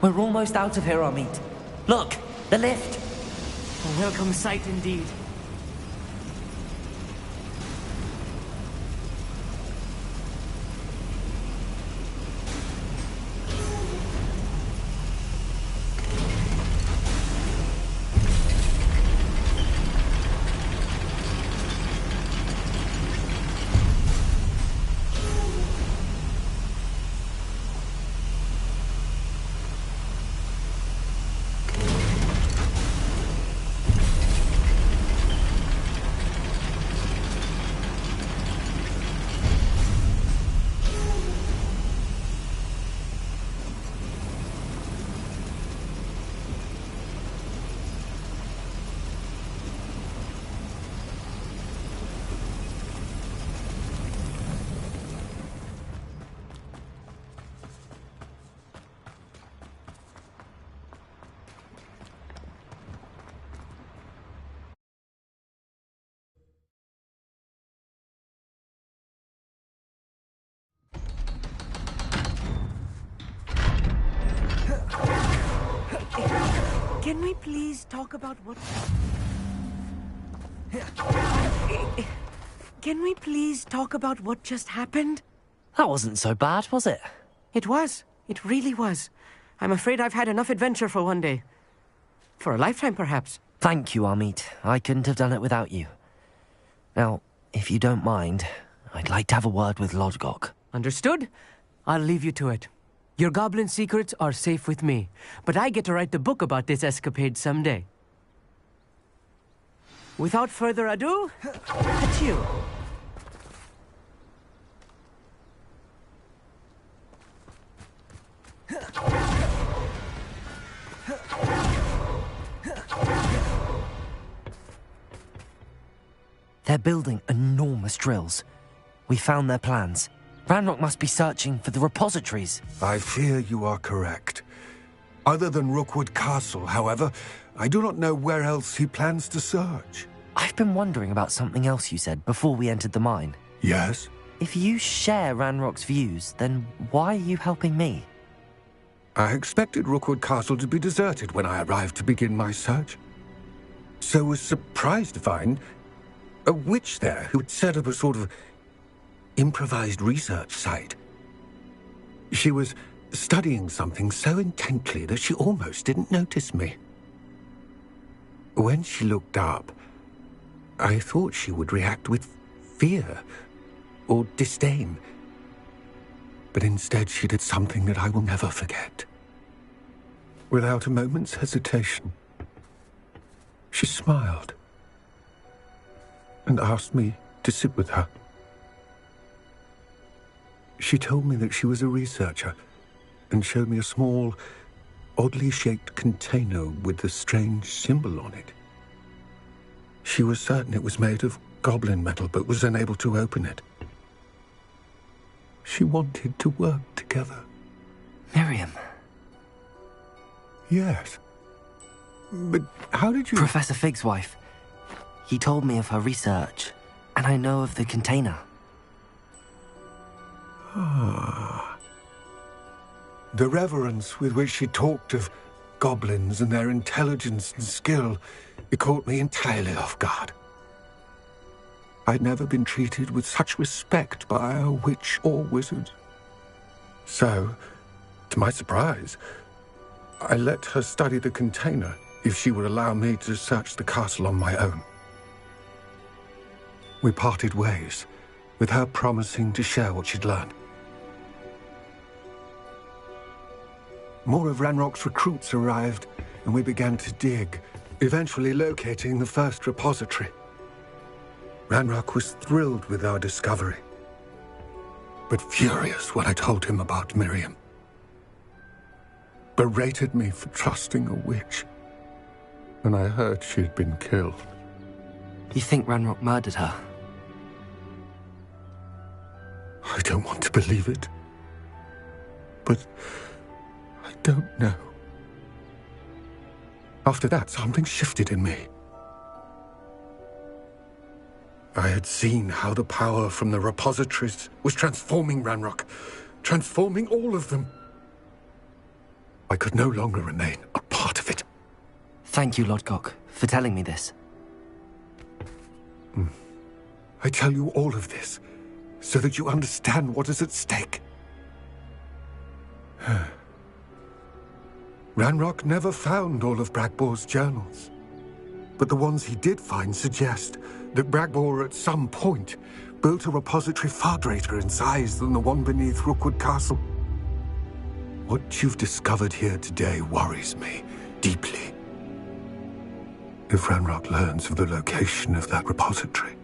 We're almost out of here, Amit. Look, the lift. A welcome sight indeed. Can we please talk about what... Can we please talk about what just happened? That wasn't so bad, was it? It was. It really was. I'm afraid I've had enough adventure for one day. For a lifetime, perhaps. Thank you, Amit. I couldn't have done it without you. Now, if you don't mind, I'd like to have a word with Lodgok. Understood? I'll leave you to it. Your goblin secrets are safe with me, but I get to write the book about this escapade someday. Without further ado, adieu. They're building enormous drills. We found their plans. Ranrock must be searching for the repositories. I fear you are correct. Other than Rookwood Castle, however, I do not know where else he plans to search. I've been wondering about something else you said before we entered the mine. Yes? If you share Ranrock's views, then why are you helping me? I expected Rookwood Castle to be deserted when I arrived to begin my search. So was surprised to find a witch there who had set up a sort of improvised research site. She was studying something so intently that she almost didn't notice me. When she looked up, I thought she would react with fear or disdain. But instead she did something that I will never forget. Without a moment's hesitation, she smiled and asked me to sit with her. She told me that she was a researcher and showed me a small, oddly shaped container with a strange symbol on it. She was certain it was made of goblin metal, but was unable to open it. She wanted to work together. Miriam. Yes. But how did you... Professor Fig's wife. He told me of her research, and I know of the container. Ah. The reverence with which she talked of goblins and their intelligence and skill, it caught me entirely off guard. I'd never been treated with such respect by a witch or wizard. So, to my surprise, I let her study the container if she would allow me to search the castle on my own. We parted ways, with her promising to share what she'd learned. More of Ranrock's recruits arrived, and we began to dig, eventually locating the first repository. Ranrock was thrilled with our discovery, but furious when I told him about Miriam. Berated me for trusting a witch, and I heard she'd been killed. You think Ranrock murdered her? I don't want to believe it, but I don't know. After that, something shifted in me. I had seen how the power from the repositories was transforming Ranrock, transforming all of them. I could no longer remain a part of it. Thank you, Lodgok, for telling me this. I tell you all of this so that you understand what is at stake. Ranrock never found all of Bragbor's journals, but the ones he did find suggest that Bragbor at some point built a repository far greater in size than the one beneath Rookwood Castle. What you've discovered here today worries me deeply. If Ranrock learns of the location of that repository,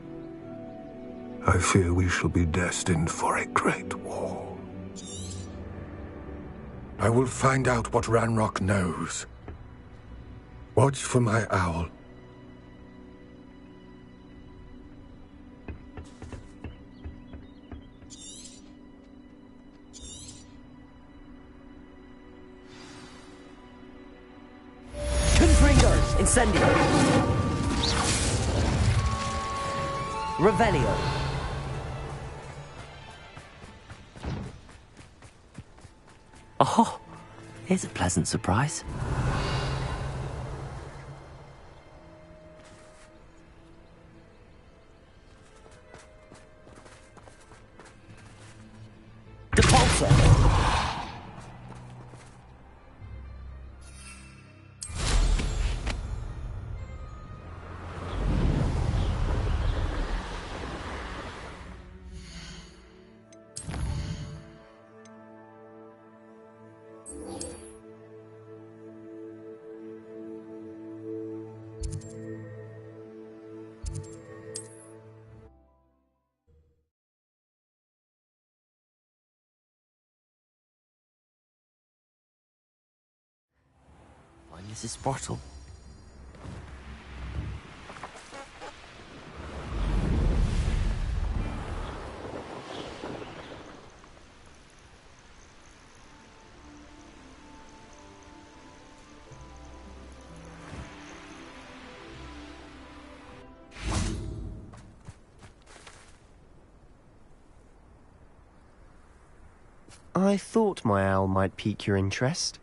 I fear we shall be destined for a great war. I will find out what Ranrock knows. Watch for my owl. Confringo! Incendio! Revelio! Oh, here's a pleasant surprise. Repulsor! Find Mrs. Sprottle. I thought my owl might pique your interest.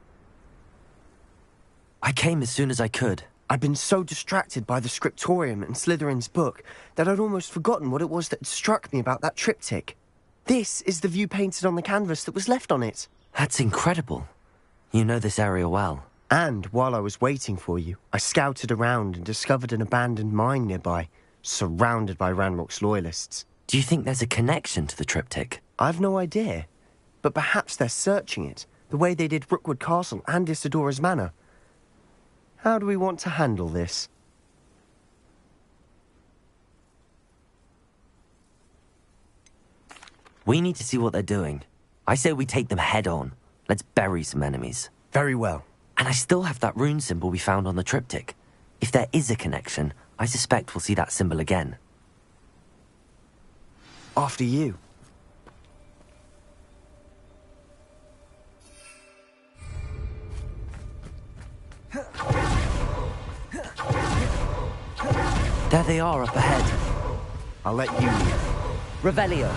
I came as soon as I could. I'd been so distracted by the scriptorium and Slytherin's book that I'd almost forgotten what it was that struck me about that triptych. This is the view painted on the canvas that was left on it. That's incredible. You know this area well. And while I was waiting for you, I scouted around and discovered an abandoned mine nearby, surrounded by Ranrock's loyalists. Do you think there's a connection to the triptych? I've no idea, but perhaps they're searching it, the way they did Rookwood Castle and Isidora's Manor. How do we want to handle this? We need to see what they're doing. I say we take them head on. Let's bury some enemies. Very well. And I still have that rune symbol we found on the triptych. If there is a connection, I suspect we'll see that symbol again. After you. There they are up ahead. I'll let you lead. Revelio.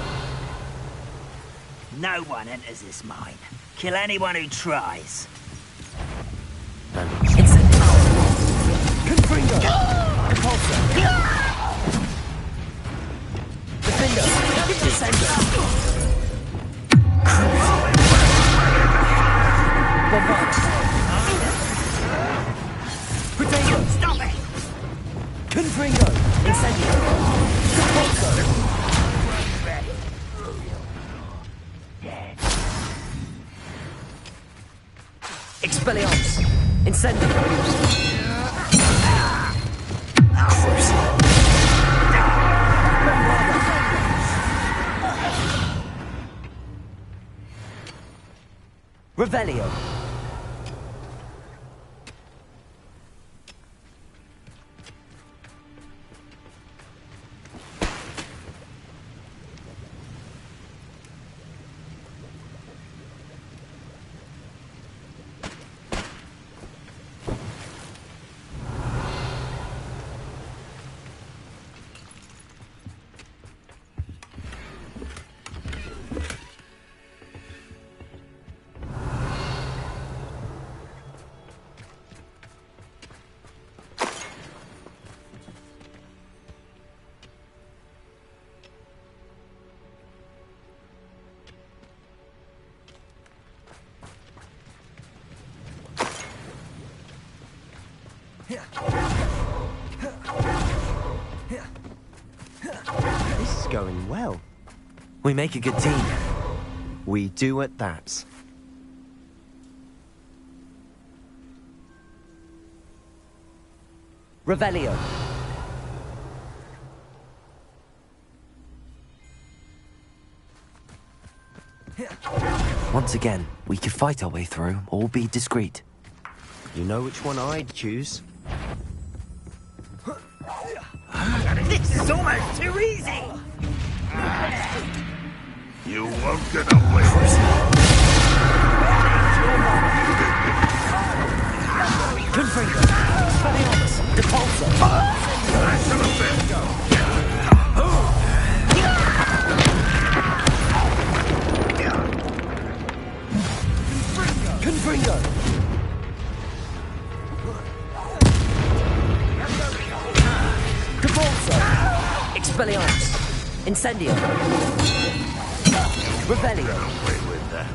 No one enters this mine. Kill anyone who tries. Confringo! Repulsor! Defender! Descender! Bombard! Potato! Stop it! Confringo! Incendio! Repulsor! Expelliarmus! Incendio! Revelio. This is going well. We make a good team. We do at that. Revelio. Once again, we could fight our way through or be discreet. You know which one I'd choose. This is almost too easy! You won't get away with it. Confringo. Expelliarmus. Repulsor. That's an offense. Confringo. Repulsor. Expelliarmus. Incendio. Revelio. there.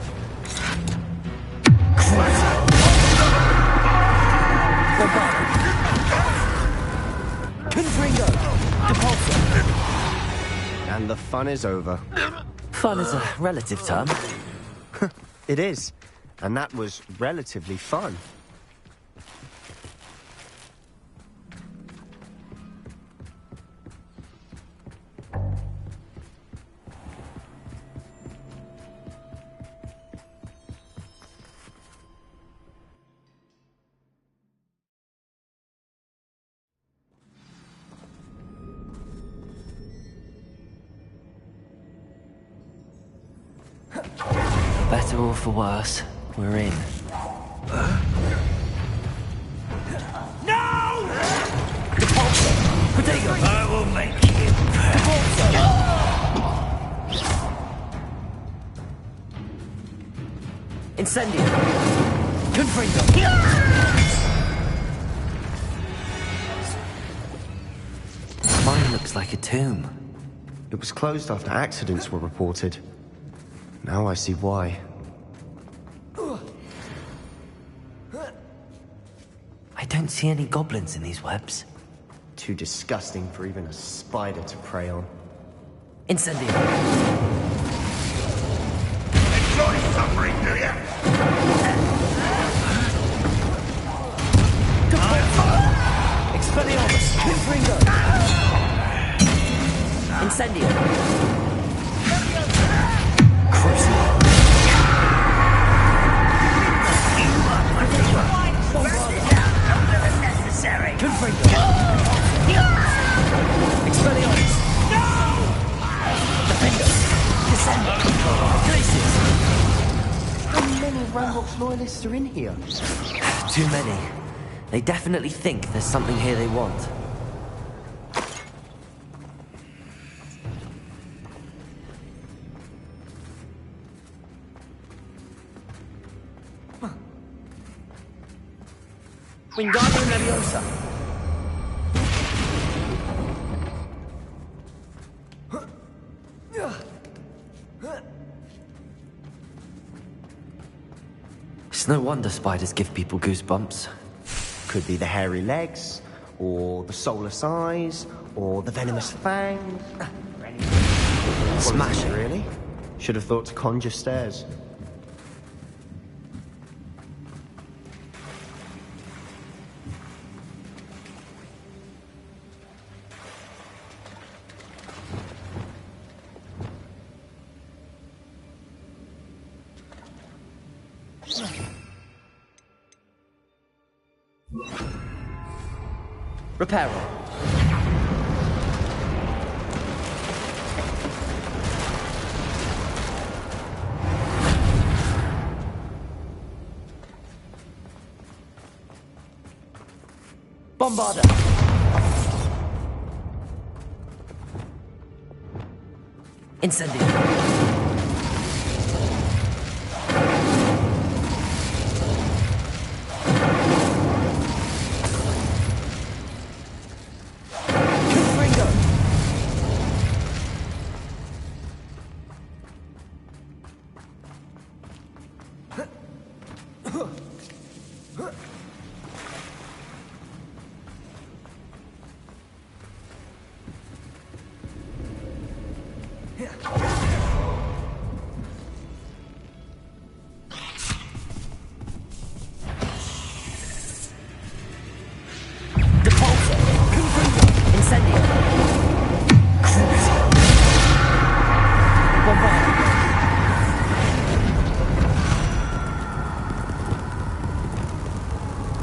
Confringo! Depulsor! And the fun is over. Fun is a relative term. It is. And that was relatively fun. For better or for worse, we're in. No! Protego! I will make you Incendio! Confringo! Mine looks like a tomb. It was closed after accidents were reported. Now I see why. I don't see any goblins in these webs. Too disgusting for even a spider to prey on. Incendio! Enjoy suffering, do ya? Expelliarmus! Confringo! Incendio! Crucible! Confringo! Expelliarmus! No! Defender! Descender! Glacius! How many Ranrock's loyalists are in here? Too many. They definitely think there's something here they want. Wingardium Leviosa! It's no wonder spiders give people goosebumps. Could be the hairy legs, or the soulless eyes, or the venomous fangs. Smash it. Really? Should have thought to conjure stairs. Reparo. Bombarder. Incendio.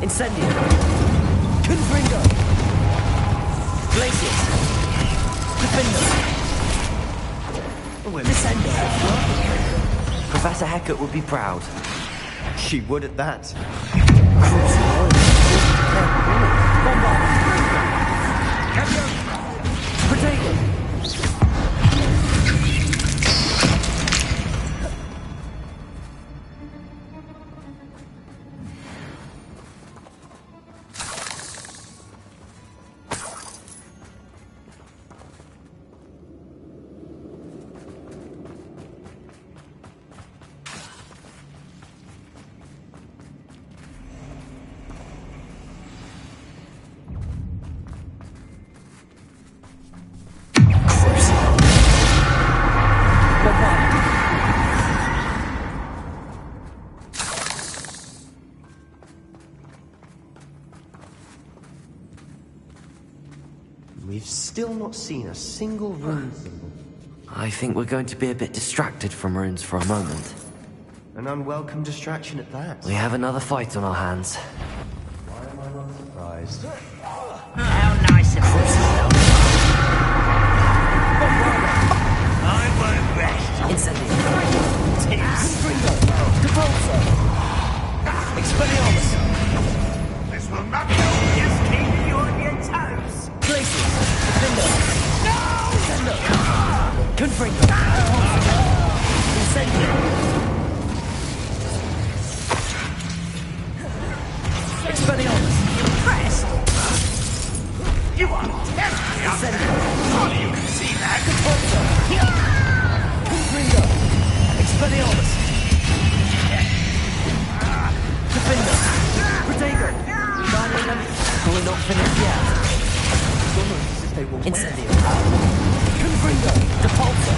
Incendio. Confringo. Glacius. Defender. Descendo. Professor Hecat would be proud. She would at that. Potato. still not seen a single rune symbol. I think we're going to be a bit distracted from runes for a moment. An unwelcome distraction at that. We have another fight on our hands. Why am I not surprised? How nice of you. I won't rest. Incendio. Tips. Depulso. Expelliarmus. This will not help. Just keeping you on your toes. Glacius. Defender. No! Defender. Confringo. Incendio. Expelliarmus. Impressed? You are terribly unfair. Surely you can see that. Depulso. Confringo. Expelliarmus. Defender. Protego. We're not finished yet. Incendio. Confringo. Depulso.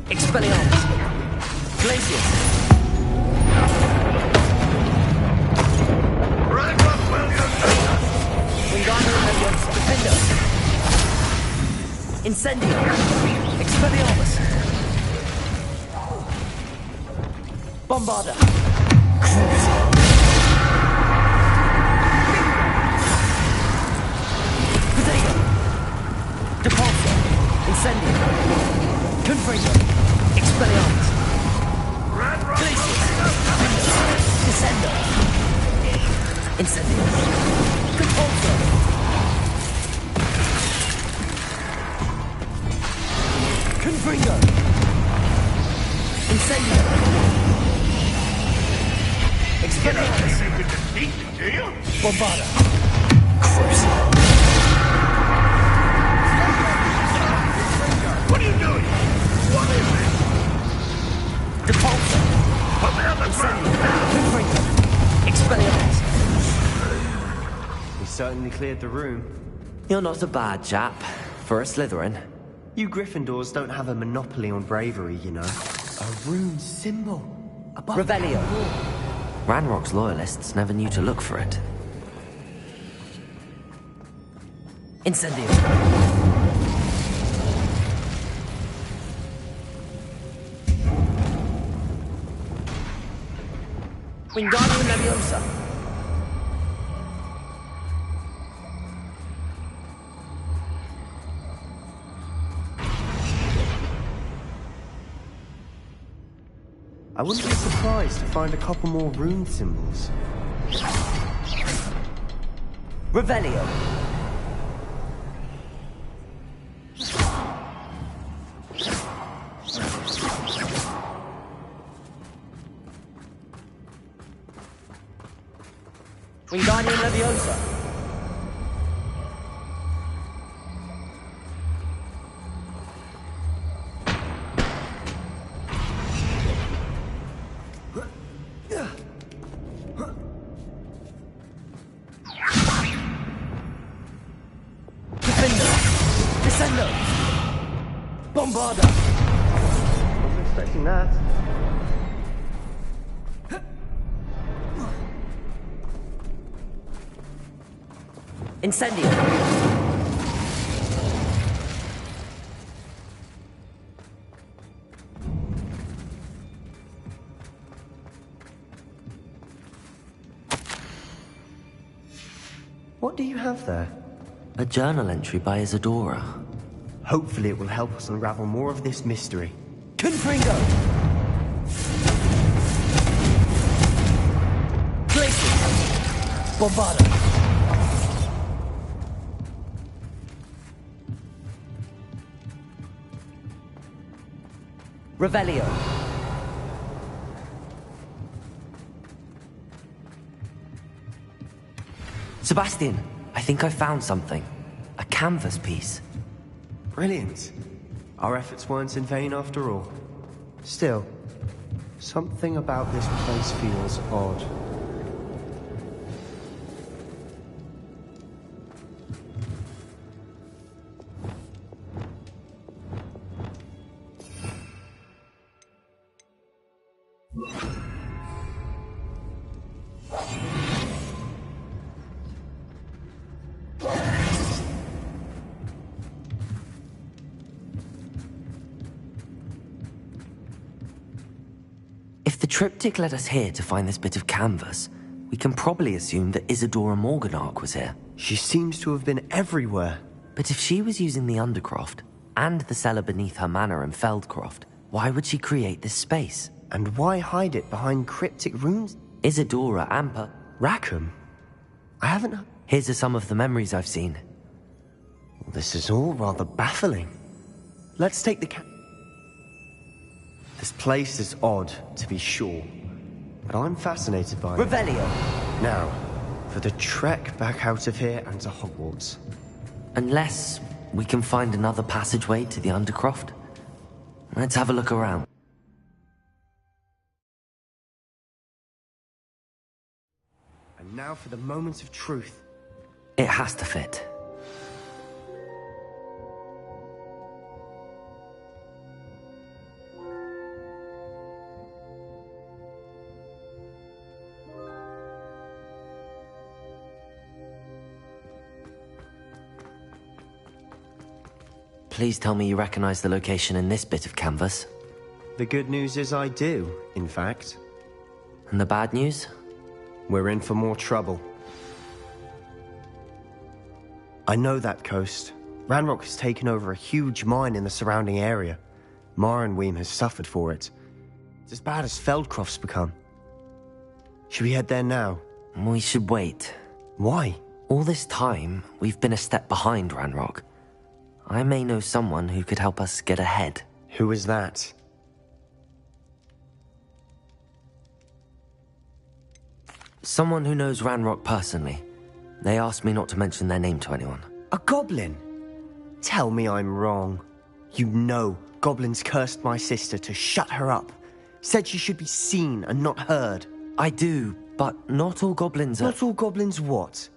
Expelliarmus. Glacius. Wingardium Leviosa. Defender. Incendio. Expelliarmus. Bombarda. Protego. Depulso. Incendio. Confringo. Expelliarmus. Glacius. Descendo. Incendio. Depulso. Confringo. Incendio. Expelliarmus. You can defeat me, do you? Bombarda. What are you doing? What is it? Depulso. Put me on the ground. Confringo. Expelliarmus. We certainly cleared the room. You're not a bad chap for a Slytherin. You Gryffindors don't have a monopoly on bravery, you know. A rune symbol. Above Revelio. Ranrock's loyalists never knew to look for it. Incendio. Wingardium Leviosa. I wouldn't be surprised to find a couple more rune symbols. Revelio. Wingardium Leviosa. Defender. Descendo. Bombarda. Wasn't expecting that. Incendio. What do you have there? A journal entry by Isadora. Hopefully it will help us unravel more of this mystery. Confringo. Glacius. Bombarda. Revelio. Sebastian, I think I found something. A canvas piece. Brilliant. Our efforts weren't in vain after all. Still, something about this place feels odd. the triptych led us here to find this bit of canvas, we can probably assume that Isadora Morganach was here. She seems to have been everywhere. But if she was using the Undercroft, and the cellar beneath her manor in Feldcroft, why would she create this space? And why hide it behind cryptic runes? Isadora Amper. Rackham? I haven't... Here's some of the memories I've seen. This is all rather baffling. Let's take the This place is odd, to be sure. But I'm fascinated by it. Revelio! Now, for the trek back out of here and to Hogwarts. Unless we can find another passageway to the Undercroft. Let's have a look around. And now for the moment of truth. It has to fit. Please tell me you recognize the location in this bit of canvas. The good news is I do, in fact. And the bad news? We're in for more trouble. I know that coast. Ranrock has taken over a huge mine in the surrounding area. Marrenweem has suffered for it. It's as bad as Feldcroft's become. Should we head there now? We should wait. Why? All this time, we've been a step behind Ranrock. I may know someone who could help us get ahead. Who is that? Someone who knows Ranrock personally. They asked me not to mention their name to anyone. A goblin? Tell me I'm wrong. You know goblins cursed my sister to shut her up. Said she should be seen and not heard. I do, but not all goblins are... Not all goblins what?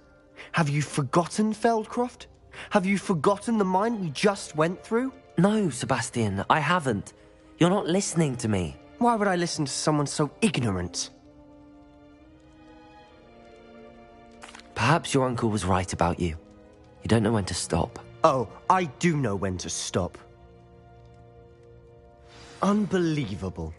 Have you forgotten Feldcroft? Have you forgotten the mine we just went through? No, Sebastian, I haven't. You're not listening to me. Why would I listen to someone so ignorant? Perhaps your uncle was right about you. You don't know when to stop. Oh, I do know when to stop. Unbelievable.